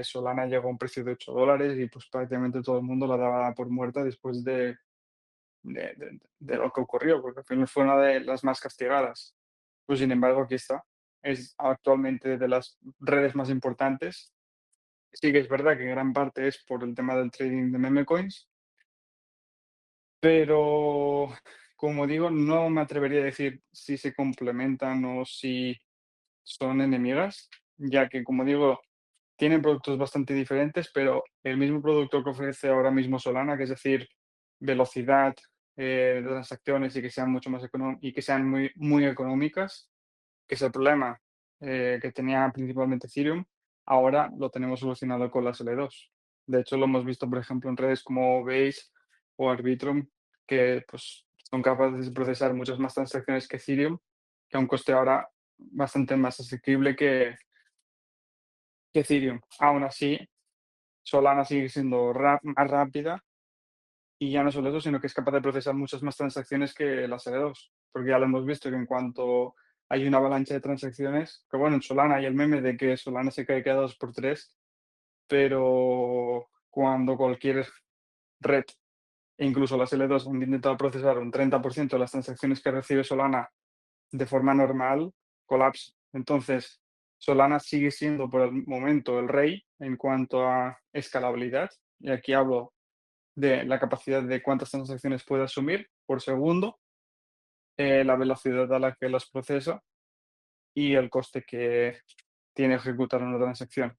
Solana llegó a un precio de $8 y pues prácticamente todo el mundo la daba por muerta después de lo que ocurrió, porque al final fue una de las más castigadas. Pues sin embargo, aquí está. Es actualmente de las redes más importantes. Sí que es verdad que gran parte es por el tema del trading de meme coins, pero como digo, no me atrevería a decir si se complementan o si son enemigas, ya que, como digo, tienen productos bastante diferentes, pero el mismo producto que ofrece ahora mismo Solana, que es decir, velocidad de transacciones y que sean mucho más y que sean muy, muy económicas, que es el problema que tenía principalmente Ethereum, ahora lo tenemos solucionado con las L2. De hecho, lo hemos visto, por ejemplo, en redes como Base o Arbitrum, que pues, son capaces de procesar muchas más transacciones que Ethereum, que a un coste ahora bastante más asequible que Ethereum. Aún así, Solana sigue siendo más rápida y ya no solo eso, sino que es capaz de procesar muchas más transacciones que las L2, porque ya lo hemos visto que en cuanto hay una avalancha de transacciones, que bueno, en Solana hay el meme de que Solana se cae cada 2 por 3, pero cuando cualquier red, e incluso las L2, han intentado procesar un 30% de las transacciones que recibe Solana de forma normal, colapsa. Entonces, Solana sigue siendo por el momento el rey en cuanto a escalabilidad. Y aquí hablo de la capacidad de cuántas transacciones puede asumir por segundo, la velocidad a la que las procesa y el coste que tiene ejecutar una transacción.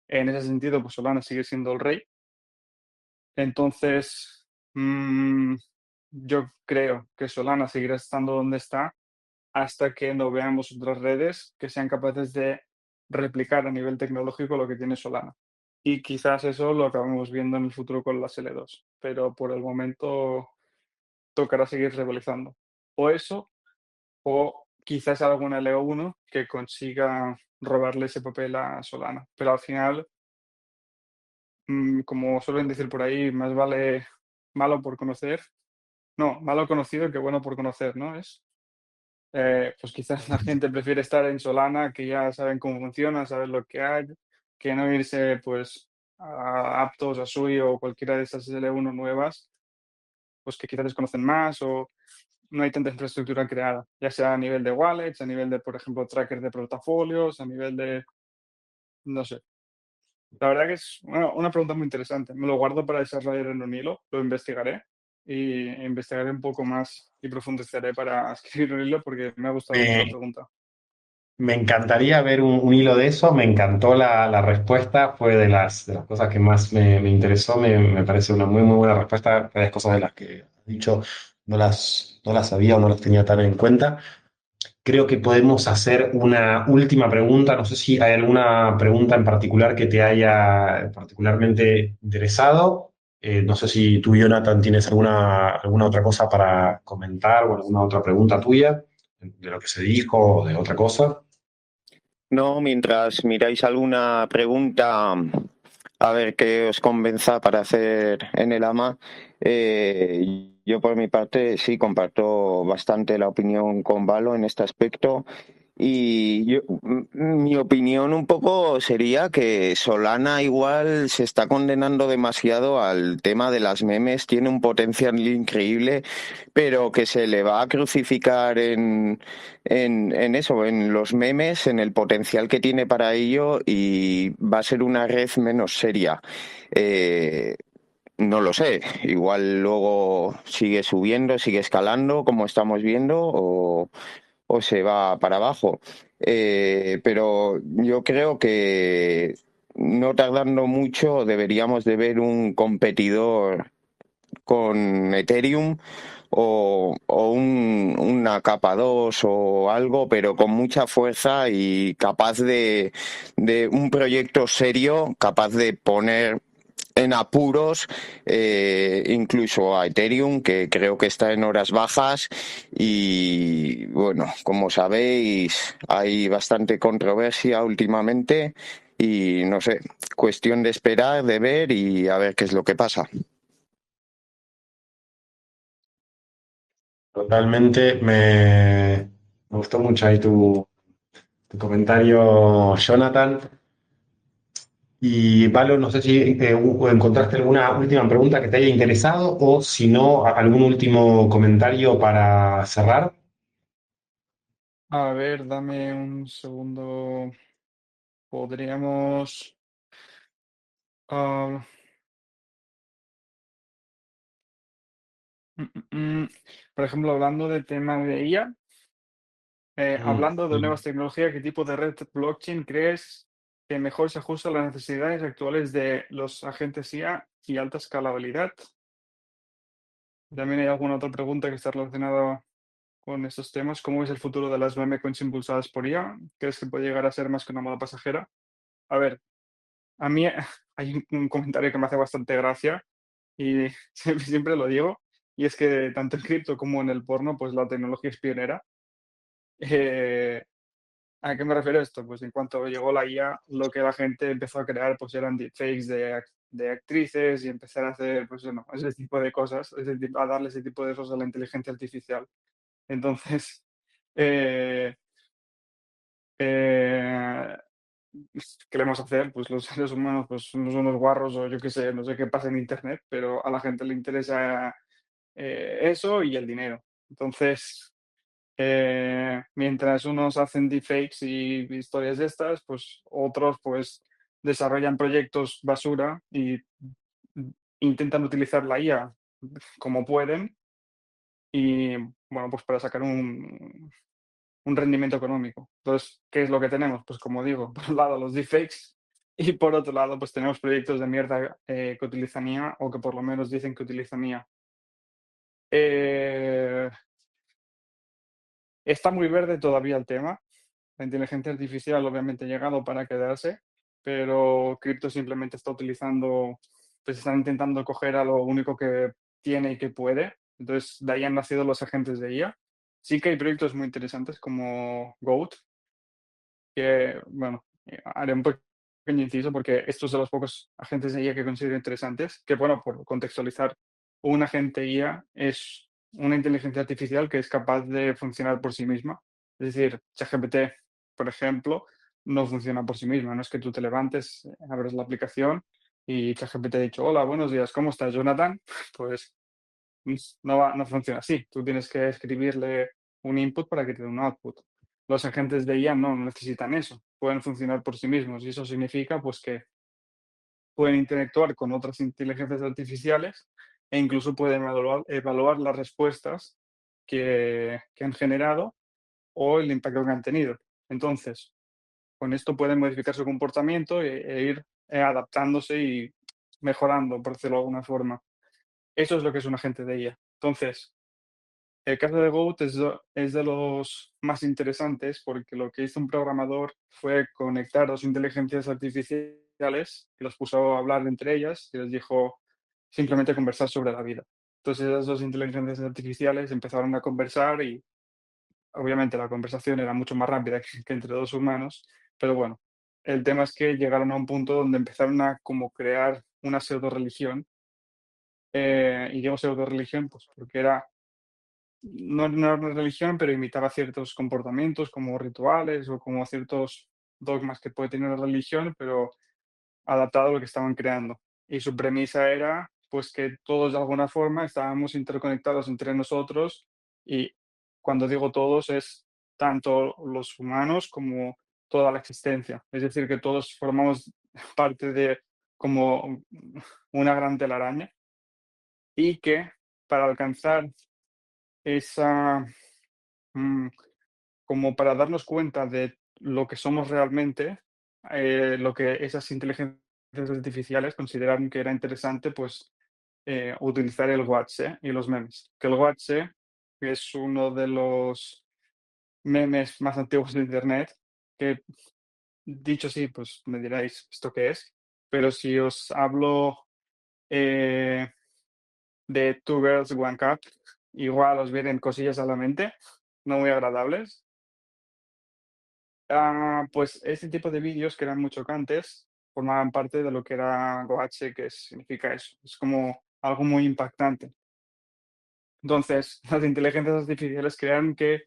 En ese sentido, pues Solana sigue siendo el rey. Entonces, yo creo que Solana seguirá estando donde está hasta que no veamos otras redes que sean capaces de replicar a nivel tecnológico lo que tiene Solana. Y quizás eso lo acabemos viendo en el futuro con las L2, pero por el momento tocará seguir rivalizando. O eso, o quizás alguna L1 que consiga robarle ese papel a Solana. Pero al final, como suelen decir por ahí, más vale malo por conocer. No, malo conocido que bueno por conocer, ¿no? Pues quizás la gente prefiere estar en Solana, que ya saben cómo funciona, saben lo que hay, que no irse pues a Aptos, a Sui o cualquiera de esas L1 nuevas, pues que quizás desconocen más o no hay tanta infraestructura creada, ya sea a nivel de wallets, a nivel de, por ejemplo, trackers de portafolios, a nivel de, no sé. La verdad que es una pregunta muy interesante. Me lo guardo para desarrollar en un hilo, lo investigaré y investigaré un poco más y profundizaré para escribir un hilo porque me ha gustado mucho la Me, pregunta. me encantaría ver un hilo de eso, me encantó la respuesta, fue de las cosas que más me interesó, me parece una muy buena respuesta, varias cosas de las que has dicho no las sabía o no las tenía tan en cuenta. Creo que podemos hacer una última pregunta. No sé si hay alguna pregunta en particular que te haya particularmente interesado. No sé si tú, Jonathan, tienes alguna otra cosa para comentar o alguna otra pregunta tuya de lo que se dijo o de otra cosa. No, mientras miráis alguna pregunta, a ver qué os convenza para hacer en el AMA, yo por mi parte sí comparto bastante la opinión con Valo en este aspecto. Y mi opinión un poco sería que Solana igual se está condenando demasiado al tema de las memes, tiene un potencial increíble, pero que se le va a crucificar en eso, en los memes, en el potencial que tiene para ello y va a ser una red menos seria. No lo sé, igual luego sigue subiendo, sigue escalando como estamos viendo o se va para abajo. Pero yo creo que no tardando mucho deberíamos de ver un competidor con Ethereum una capa 2 o algo, pero con mucha fuerza y capaz de un proyecto serio, capaz de poner en apuros incluso a Ethereum, que creo que está en horas bajas y bueno, como sabéis, hay bastante controversia últimamente y no sé, cuestión de esperar, de ver y a ver qué es lo que pasa. Totalmente, me gustó mucho ahí tu comentario, Jonathan. Y Pablo, no sé si encontraste alguna última pregunta que te haya interesado o si no, algún último comentario para cerrar. A ver, dame un segundo. Podríamos. ah, mm, mm, mm, por ejemplo, hablando de tema de IA, hablando de Mm. nuevas tecnologías, ¿qué tipo de red blockchain crees que mejor se ajusta a las necesidades actuales de los agentes IA y alta escalabilidad? También hay alguna otra pregunta que está relacionada con estos temas. ¿Cómo es el futuro de las meme coins impulsadas por IA? ¿Crees que puede llegar a ser más que una moda pasajera? A ver, a mí hay un comentario que me hace bastante gracia y siempre lo digo, y es que tanto en cripto como en el porno, pues la tecnología es pionera. Eh, ¿A qué me refiero esto? Pues en cuanto llegó la IA, lo que la gente empezó a crear pues eran deepfakes de actrices y empezar a hacer pues bueno, ese tipo de cosas, a darle ese tipo de cosas a la inteligencia artificial. Entonces, eh, eh, ¿qué le vamos a hacer? Pues los seres humanos pues somos unos guarros o yo qué sé, no sé qué pasa en internet, pero a la gente le interesa eso y el dinero. Entonces, Mientras unos hacen deepfakes y historias de estas, pues otros pues desarrollan proyectos basura y intentan utilizar la IA como pueden y, bueno, pues para sacar un rendimiento económico. Entonces, ¿qué es lo que tenemos? Pues como digo, por un lado los deepfakes y por otro lado pues tenemos proyectos de mierda que utilizan IA o que por lo menos dicen que utilizan IA. Está muy verde todavía el tema. La inteligencia artificial obviamente ha llegado para quedarse, pero cripto simplemente está utilizando, pues están intentando coger a lo único que tiene y que puede. Entonces, de ahí han nacido los agentes de IA. Sí que hay proyectos muy interesantes como Goat, que, bueno, haré un pequeño inciso porque estos son los pocos agentes de IA que considero interesantes, que, bueno, por contextualizar, un agente IA es una inteligencia artificial que es capaz de funcionar por sí misma. Es decir, ChatGPT, por ejemplo, no funciona por sí misma. No es que tú te levantes, abres la aplicación y ChatGPT ha dicho, hola, buenos días, ¿cómo estás, Jonathan? Pues no funciona así. Tú tienes que escribirle un input para que te dé un output. Los agentes de IA no necesitan eso, pueden funcionar por sí mismos y eso significa pues que pueden interactuar con otras inteligencias artificiales e incluso pueden evaluar las respuestas que han generado o el impacto que han tenido. Entonces, con esto pueden modificar su comportamiento e ir adaptándose y mejorando, por decirlo de alguna forma. Eso es lo que es un agente de IA. Entonces, el caso de Goat es de los más interesantes porque lo que hizo un programador fue conectar dos inteligencias artificiales y los puso a hablar entre ellas y les dijo simplemente conversar sobre la vida. Entonces esas dos inteligencias artificiales empezaron a conversar y obviamente la conversación era mucho más rápida que entre dos humanos, pero bueno, el tema es que llegaron a un punto donde empezaron a como crear una pseudo religión, y digo pseudo religión pues porque no era una religión, pero imitaba ciertos comportamientos como rituales o como ciertos dogmas que puede tener una religión, pero adaptado a lo que estaban creando. Y su premisa era, pues, que todos de alguna forma estábamos interconectados entre nosotros y cuando digo todos es tanto los humanos como toda la existencia. Es decir, que todos formamos parte de como una gran telaraña y que para alcanzar esa mm, como para darnos cuenta de lo que somos realmente, lo que esas inteligencias artificiales consideraron que era interesante, pues, utilizar el WhatsApp y los memes. Que el WhatsApp es uno de los memes más antiguos de Internet, que dicho así, pues me diréis, ¿esto qué es? Pero si os hablo eh, de Two Girls, One Cup, igual os vienen cosillas a la mente, no muy agradables. Pues este tipo de vídeos que eran muy chocantes formaban parte de lo que era Goache, que significa eso. Es como algo muy impactante. Entonces, las inteligencias artificiales crearon que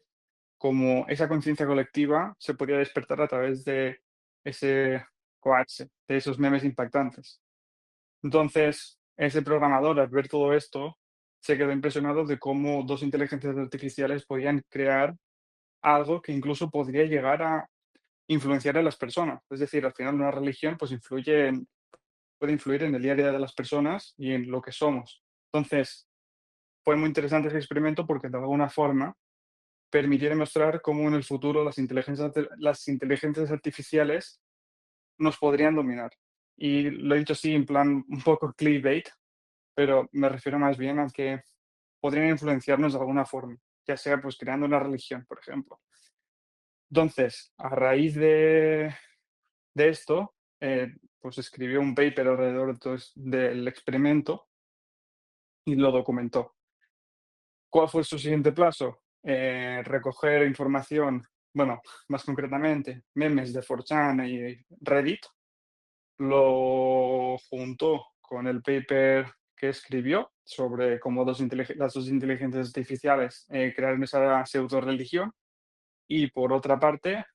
como esa conciencia colectiva se podía despertar a través de ese Goache, de esos memes impactantes. Entonces, ese programador, al ver todo esto, se quedó impresionado de cómo dos inteligencias artificiales podían crear algo que incluso podría llegar a influenciar a las personas. Es decir, al final una religión pues puede influir en el día a día de las personas y en lo que somos. Entonces, fue muy interesante ese experimento porque de alguna forma permitió demostrar cómo en el futuro las inteligencias artificiales nos podrían dominar. Y lo he dicho así en plan un poco clickbait, pero me refiero más bien a que podrían influenciarnos de alguna forma, ya sea pues creando una religión, por ejemplo. Entonces, a raíz de esto, pues escribió un paper alrededor del experimento y lo documentó. ¿Cuál fue su siguiente paso? Recoger información, bueno, más concretamente, memes de 4chan y Reddit, lo juntó con el paper que escribió sobre cómo las dos inteligencias artificiales crearon esa pseudo religión y por otra parte,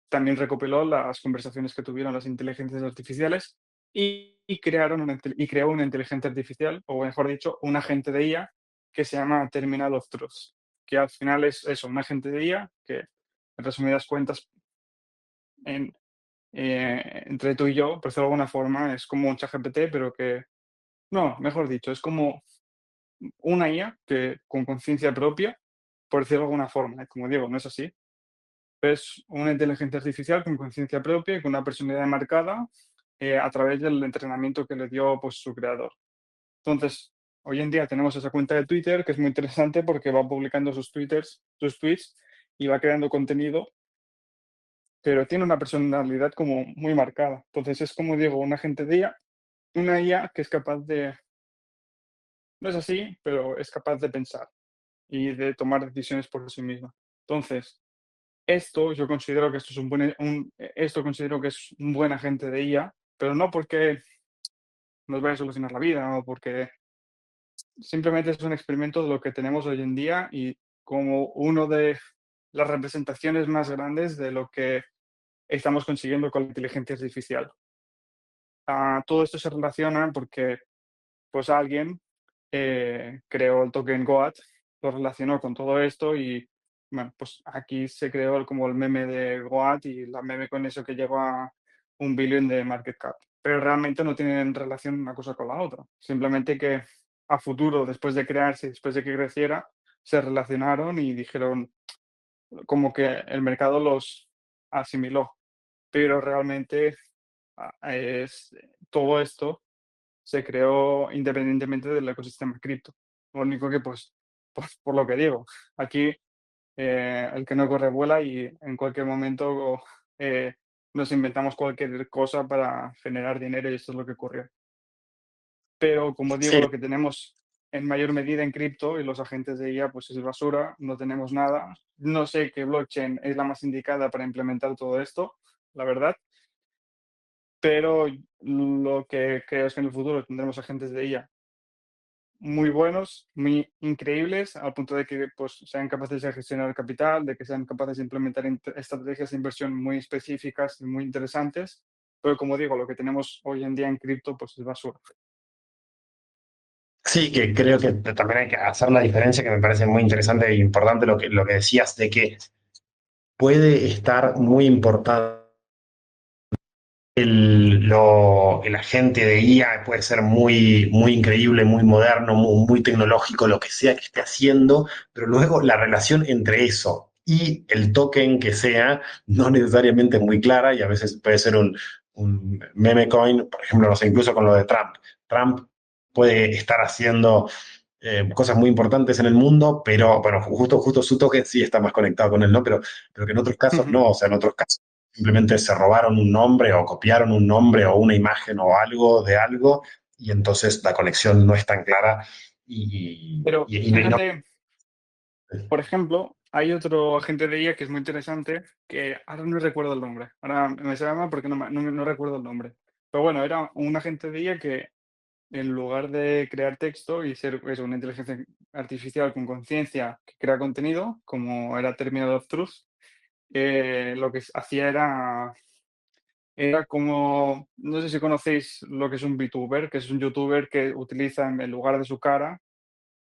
también recopiló las conversaciones que tuvieron las inteligencias artificiales y creó una inteligencia artificial, o mejor dicho, un agente de IA que se llama Terminal of Truth, que al final es eso, un agente de IA que, en resumidas cuentas, entre tú y yo, por decirlo de alguna forma, es como un ChatGPT, pero que, no, mejor dicho, es como una IA que con conciencia propia, por decirlo de alguna forma, como digo, no es así, pero es una inteligencia artificial con conciencia propia y con una personalidad marcada a través del entrenamiento que le dio pues, su creador. Entonces, hoy en día tenemos esa cuenta de Twitter que es muy interesante porque va publicando sus tweets y va creando contenido, pero tiene una personalidad como muy marcada. Entonces, es como digo, un agente de IA, una IA que es capaz de, no es así, pero es capaz de pensar y de tomar decisiones por sí misma. Entonces, yo considero que esto es esto considero que es un buen agente de IA, pero no porque nos vaya a solucionar la vida o porque simplemente es un experimento de lo que tenemos hoy en día y como uno de las representaciones más grandes de lo que estamos consiguiendo con la inteligencia artificial. Todo esto se relaciona porque pues alguien creó el token Goat, lo relacionó con todo esto y bueno, pues aquí se creó como el meme de Goat y la meme con eso que llegó a 1 billón de market cap. Pero realmente no tienen relación una cosa con la otra. Simplemente que a futuro, después de crearse, después de que creciera, se relacionaron y dijeron como que el mercado los asimiló. Pero realmente todo esto se creó independientemente del ecosistema cripto. Lo único que, pues por lo que digo, aquí el que no corre vuela y en cualquier momento eh, nos inventamos cualquier cosa para generar dinero y eso es lo que ocurrió. Pero como digo, Sí, lo que tenemos en mayor medida en cripto y los agentes de IA, pues es basura, no tenemos nada. No sé qué blockchain es la más indicada para implementar todo esto, la verdad, pero lo que creo es que en el futuro tendremos agentes de IA muy buenos, muy increíbles, al punto de que pues, sean capaces de gestionar capital, de que sean capaces de implementar estrategias de inversión muy específicas y muy interesantes. Pero como digo, lo que tenemos hoy en día en cripto pues es basura. sí, que creo que también hay que hacer una diferencia que me parece muy interesante e importante lo que decías de que puede estar muy importante el agente de IA puede ser muy increíble, muy moderno, muy tecnológico, lo que sea que esté haciendo, pero luego la relación entre eso y el token que sea no necesariamente es muy clara y a veces puede ser un meme coin, por ejemplo, no sé, incluso con lo de Trump. Trump puede estar haciendo cosas muy importantes en el mundo, pero bueno, justo su token sí está más conectado con él, ¿no? Pero que en otros casos Ujú. no, o sea, en otros casos simplemente se robaron un nombre o copiaron un nombre o una imagen o algo de algo y entonces la conexión no es tan clara Pero y no. fíjate, por ejemplo, hay otro agente de IA que es muy interesante, que ahora no recuerdo el nombre. Ahora me se llama porque no recuerdo el nombre. Pero bueno, era un agente de IA que en lugar de crear texto y ser eso, una inteligencia artificial con conciencia que crea contenido, como era Terminal of Truth, lo que hacía era como, no sé si conocéis lo que es un VTuber, que es un youtuber que utiliza en lugar de su cara,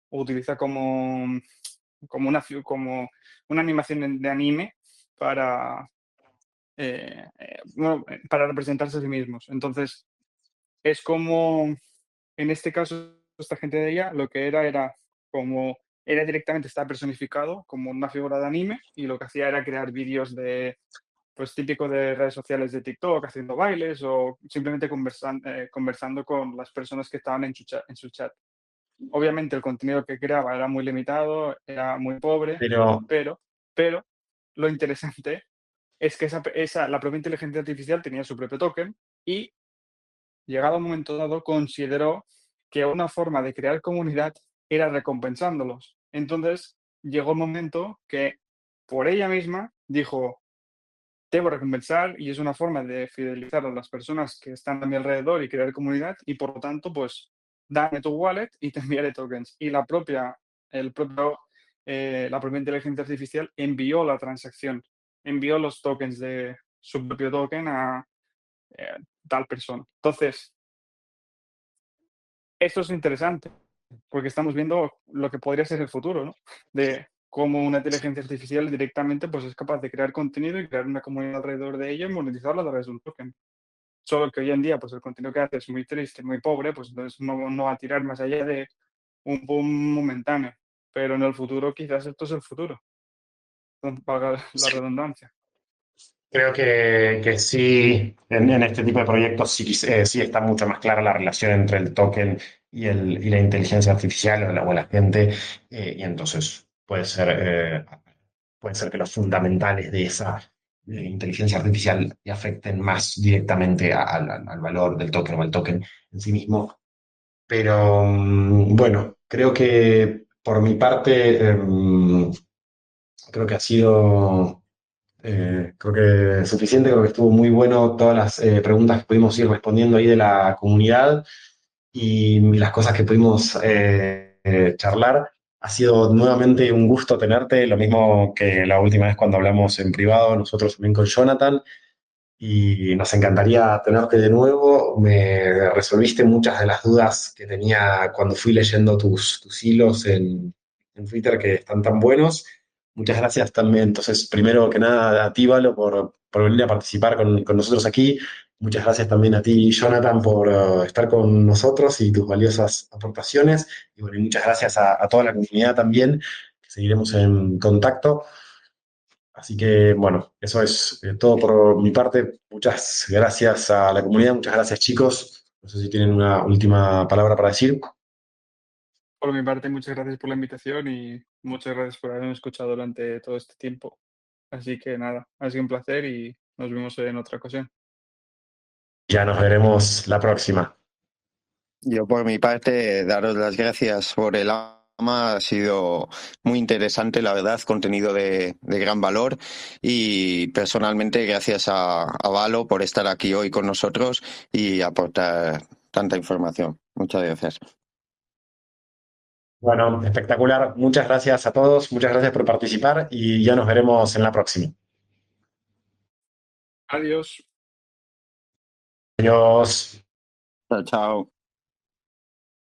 utiliza como una animación de anime para, bueno, para representarse a sí mismos. Entonces, es como, en este caso, esta gente de ella, lo que era como, era directamente, está personificado como una figura de anime y lo que hacía era crear vídeos pues típico de redes sociales de TikTok, haciendo bailes o simplemente conversando con las personas que estaban en su chat. Obviamente el contenido que creaba era muy limitado, era muy pobre, Pero, pero, pero lo interesante es que la propia inteligencia artificial tenía su propio token y llegado a un momento dado, consideró que una forma de crear comunidad era recompensándolos. Entonces, llegó el momento que por ella misma dijo, debo recompensar y es una forma de fidelizar a las personas que están a mi alrededor y crear comunidad y por lo tanto, pues, dame tu wallet y te enviaré tokens. Y la propia inteligencia artificial envió la transacción, envió los tokens de su propio token a eh, tal persona. Entonces, esto es interesante, porque estamos viendo lo que podría ser el futuro, ¿no? De cómo una inteligencia artificial directamente pues, es capaz de crear contenido y crear una comunidad alrededor de ello y monetizarlo a través de un token. Solo que hoy en día pues, el contenido que hace es muy triste, muy pobre, pues entonces no va a tirar más allá de un boom momentáneo. Pero en el futuro quizás esto es el futuro, valga la Sí. redundancia. Creo que sí, en este tipo de proyectos sí está mucho más clara la relación entre el token y la inteligencia artificial o la gente, y entonces puede ser que los fundamentales de esa inteligencia artificial te afecten más directamente al valor del token o al token en sí mismo. Pero bueno, creo que por mi parte, creo que ha sido creo que suficiente, creo que estuvo muy bueno todas las preguntas que pudimos ir respondiendo ahí de la comunidad y las cosas que pudimos charlar. Ha sido nuevamente un gusto tenerte, lo mismo que la última vez cuando hablamos en privado, nosotros también con Jonathan, y nos encantaría tenerte de nuevo. Me resolviste muchas de las dudas que tenía cuando fui leyendo tus hilos en Twitter que están tan buenos. Muchas gracias también, entonces, primero que nada, a ti, Valo, por venir a participar con nosotros aquí. Muchas gracias también a ti, Jonathan, por estar con nosotros y tus valiosas aportaciones. Y bueno, y muchas gracias a toda la comunidad también, que seguiremos en contacto. Así que bueno, eso es todo por mi parte. Muchas gracias a la comunidad, muchas gracias chicos. No sé si tienen una última palabra para decir. Por mi parte, muchas gracias por la invitación y muchas gracias por haberme escuchado durante todo este tiempo. Así que nada, ha sido un placer y nos vemos en otra ocasión. Ya nos veremos la próxima. Yo por mi parte, daros las gracias por el ama, ha sido muy interesante, la verdad, contenido de gran valor y personalmente gracias a Valo por estar aquí hoy con nosotros y aportar tanta información. Muchas gracias. Bueno, espectacular. Muchas gracias a todos, muchas gracias por participar y ya nos veremos en la próxima. Adiós. Adiós. Chao, chao.